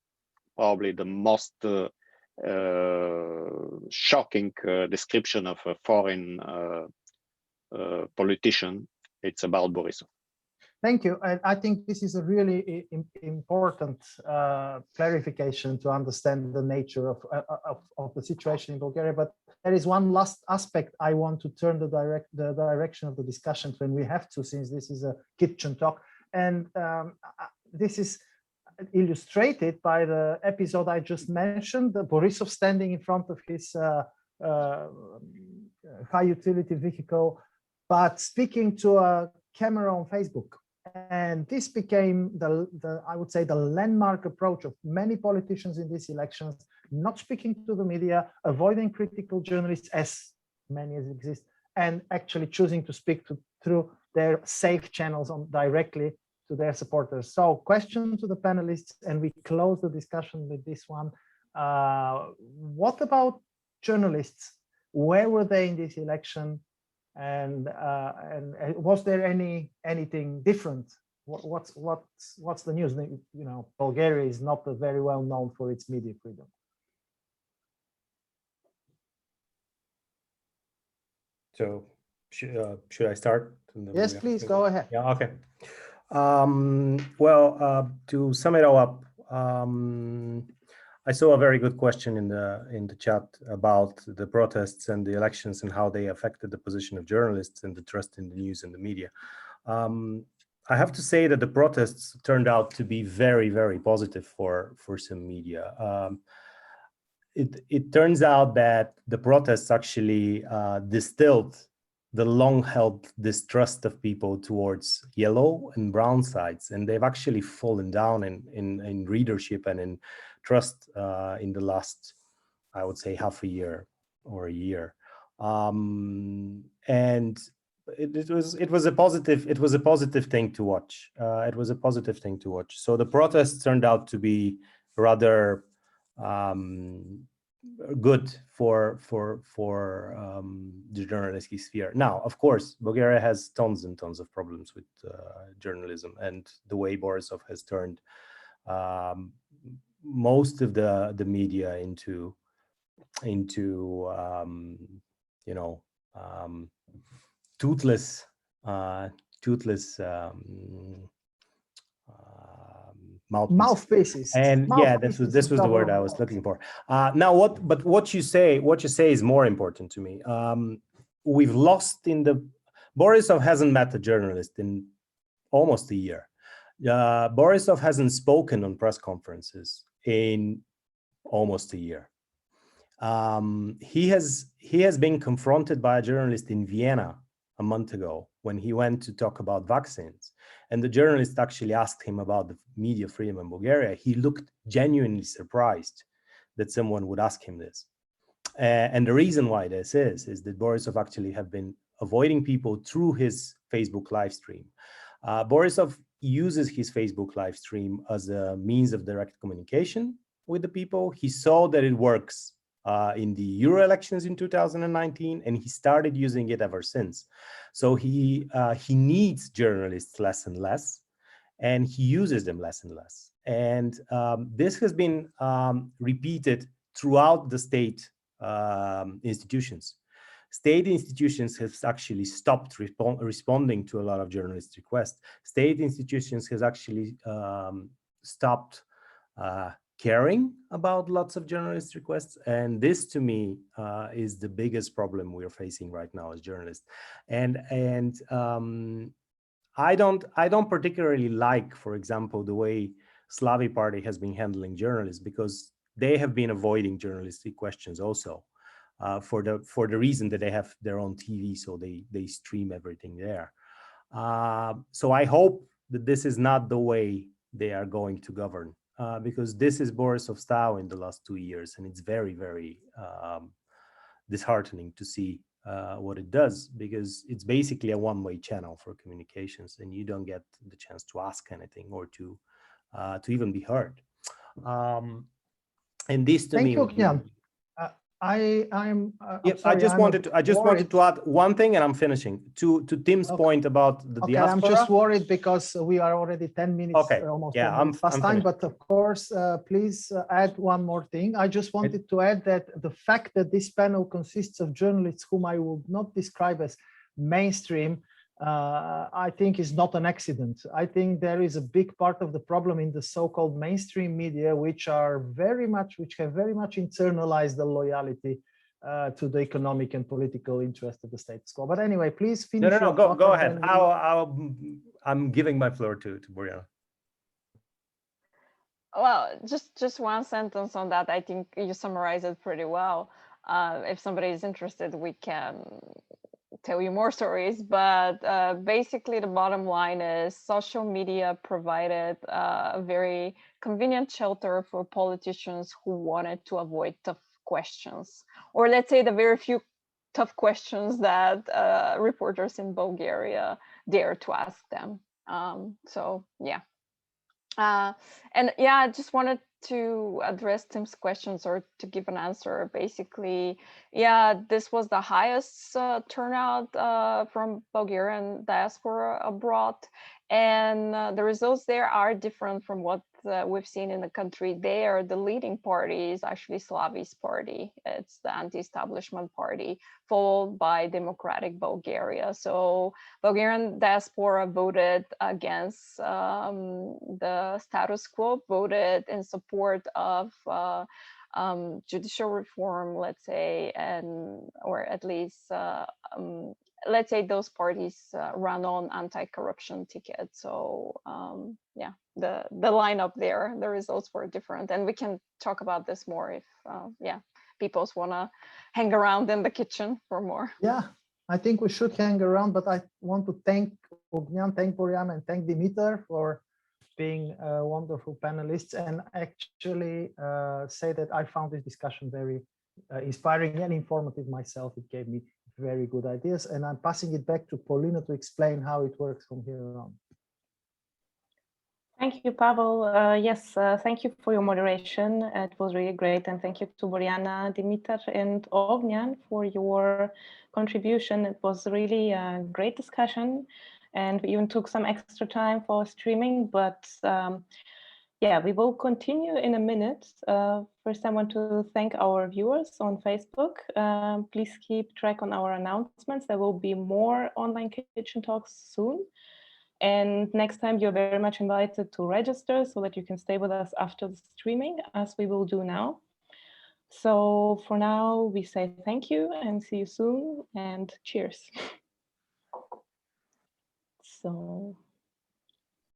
J: probably the most shocking description of a foreign politician. It's about Borissov.
C: Thank you. I think this is a really important clarification to understand the nature of the situation in Bulgaria. But there is one last aspect I want to turn the direction of the discussion when we have to, since this is a kitchen talk. And this is illustrated by the episode I just mentioned, Borissov standing in front of his high utility vehicle, but speaking to a camera on Facebook. And this became I would say, the landmark approach of many politicians in these elections, not speaking to the media, avoiding critical journalists, as many as exist, and actually choosing to speak through their safe channels directly to their supporters. So question to the panelists, and we close the discussion with this one. What about journalists? Where were they in this election? And was there anything different? What's the news? You know, Bulgaria is not very well known for its media freedom.
D: So should I start?
C: Yes, please go ahead.
D: Yeah, okay. Well, to sum it all up, I saw a very good question in the chat about the protests and the elections and how they affected the position of journalists and the trust in the news and the media. I have to say that the protests turned out to be very, very positive for some media. It turns out that the protests actually distilled the long-held distrust of people towards yellow and brown sides, and they've actually fallen down in readership and in trust in the last, I would say, half a year or a year. And it was a positive thing to watch. It was a positive thing to watch. So the protests turned out to be rather good for the journalistic sphere. Now, of course, Bulgaria has tons and tons of problems with journalism, and the way Borissov has turned most of the media into you know, toothless
C: mouthpieces.
D: And yeah, this was the word I was looking for. Now, what you say is more important to me. We've lost Borissov hasn't met a journalist in almost a year. Borissov hasn't spoken on press conferences in almost a year. He has been confronted by a journalist in Vienna a month ago when he went to talk about vaccines, and the journalist actually asked him about the media freedom in Bulgaria. He looked genuinely surprised that someone would ask him this. And the reason why this is that Borissov actually have been avoiding people through his Facebook live stream. Borissov uses his Facebook live stream as a means of direct communication with the people. He saw that it works in the Euro elections in 2019, and he started using it ever since. So he needs journalists less and less, and he uses them less and less. And this has been repeated throughout the state institutions. State institutions have actually stopped responding to a lot of journalist requests. State institutions has actually stopped caring about lots of journalist requests, and this to me is the biggest problem we're facing right now as journalists. And I don't particularly like, for example, the way Slavi Party has been handling journalists, because they have been avoiding journalistic questions also for the reason that they have their own TV, so they stream everything there. So I hope that this is not the way they are going to govern. Because this is Borissov's style in the last 2 years, and it's very, very disheartening to see what it does, because it's basically a one-way channel for communications, and you don't get the chance to ask anything or to even be heard. And this to me.
C: Thank you, Jan. I
D: just wanted to add one thing, and I'm finishing to Tim's point about the diaspora.
C: I'm just worried because we are already 10 minutes almost past time. But of course, please add one more thing. I just wanted to add that the fact that this panel consists of journalists whom I would not describe as mainstream, I think is not an accident. I think there is a big part of the problem in the so-called mainstream media, which have very much internalized the loyalty to the economic and political interest of the status quo. But anyway, please finish.
D: No, go ahead. I'm giving my floor to Boriana.
F: Well, just one sentence on that. I think you summarized it pretty well. If somebody is interested, we can tell you more stories, but basically the bottom line is social media provided a very convenient shelter for politicians who wanted to avoid tough questions, or let's say the very few tough questions that reporters in Bulgaria dare to ask them. So yeah. And yeah, I just wanted to address Tim's questions or to give an answer, basically, yeah, this was the highest turnout from Bulgarian diaspora abroad. And the results there are different from what we've seen in the country. There, the leading party is actually Slavi's party. It's the anti-establishment party, followed by Democratic Bulgaria. So Bulgarian diaspora voted against the status quo, voted in support of judicial reform, let's say, or at least let's say those parties run on anti-corruption ticket. So yeah, the lineup there, the results were different, and we can talk about this more if yeah, people want to hang around in the kitchen for more.
C: Yeah, I think we should hang around, but I want to thank Ognian, thank Boriana, and thank Dimitar for being wonderful panelists, and actually say that I found this discussion very inspiring and informative myself. It gave me very good ideas, and I'm passing it back to Paulina to explain how it works from here on.
A: Thank you, Pavel. Yes, thank you for your moderation. It was really great. And thank you to Boriana, Dimitar, and Ognian for your contribution. It was really a great discussion. And we even took some extra time for streaming. But yeah, we will continue in a minute. First, I want to thank our viewers on Facebook. Please keep track on our announcements. There will be more online kitchen talks soon. And next time, you're very much invited to register so that you can stay with us after the streaming, as we will do now. So for now, we say thank you and see you soon, and cheers. So.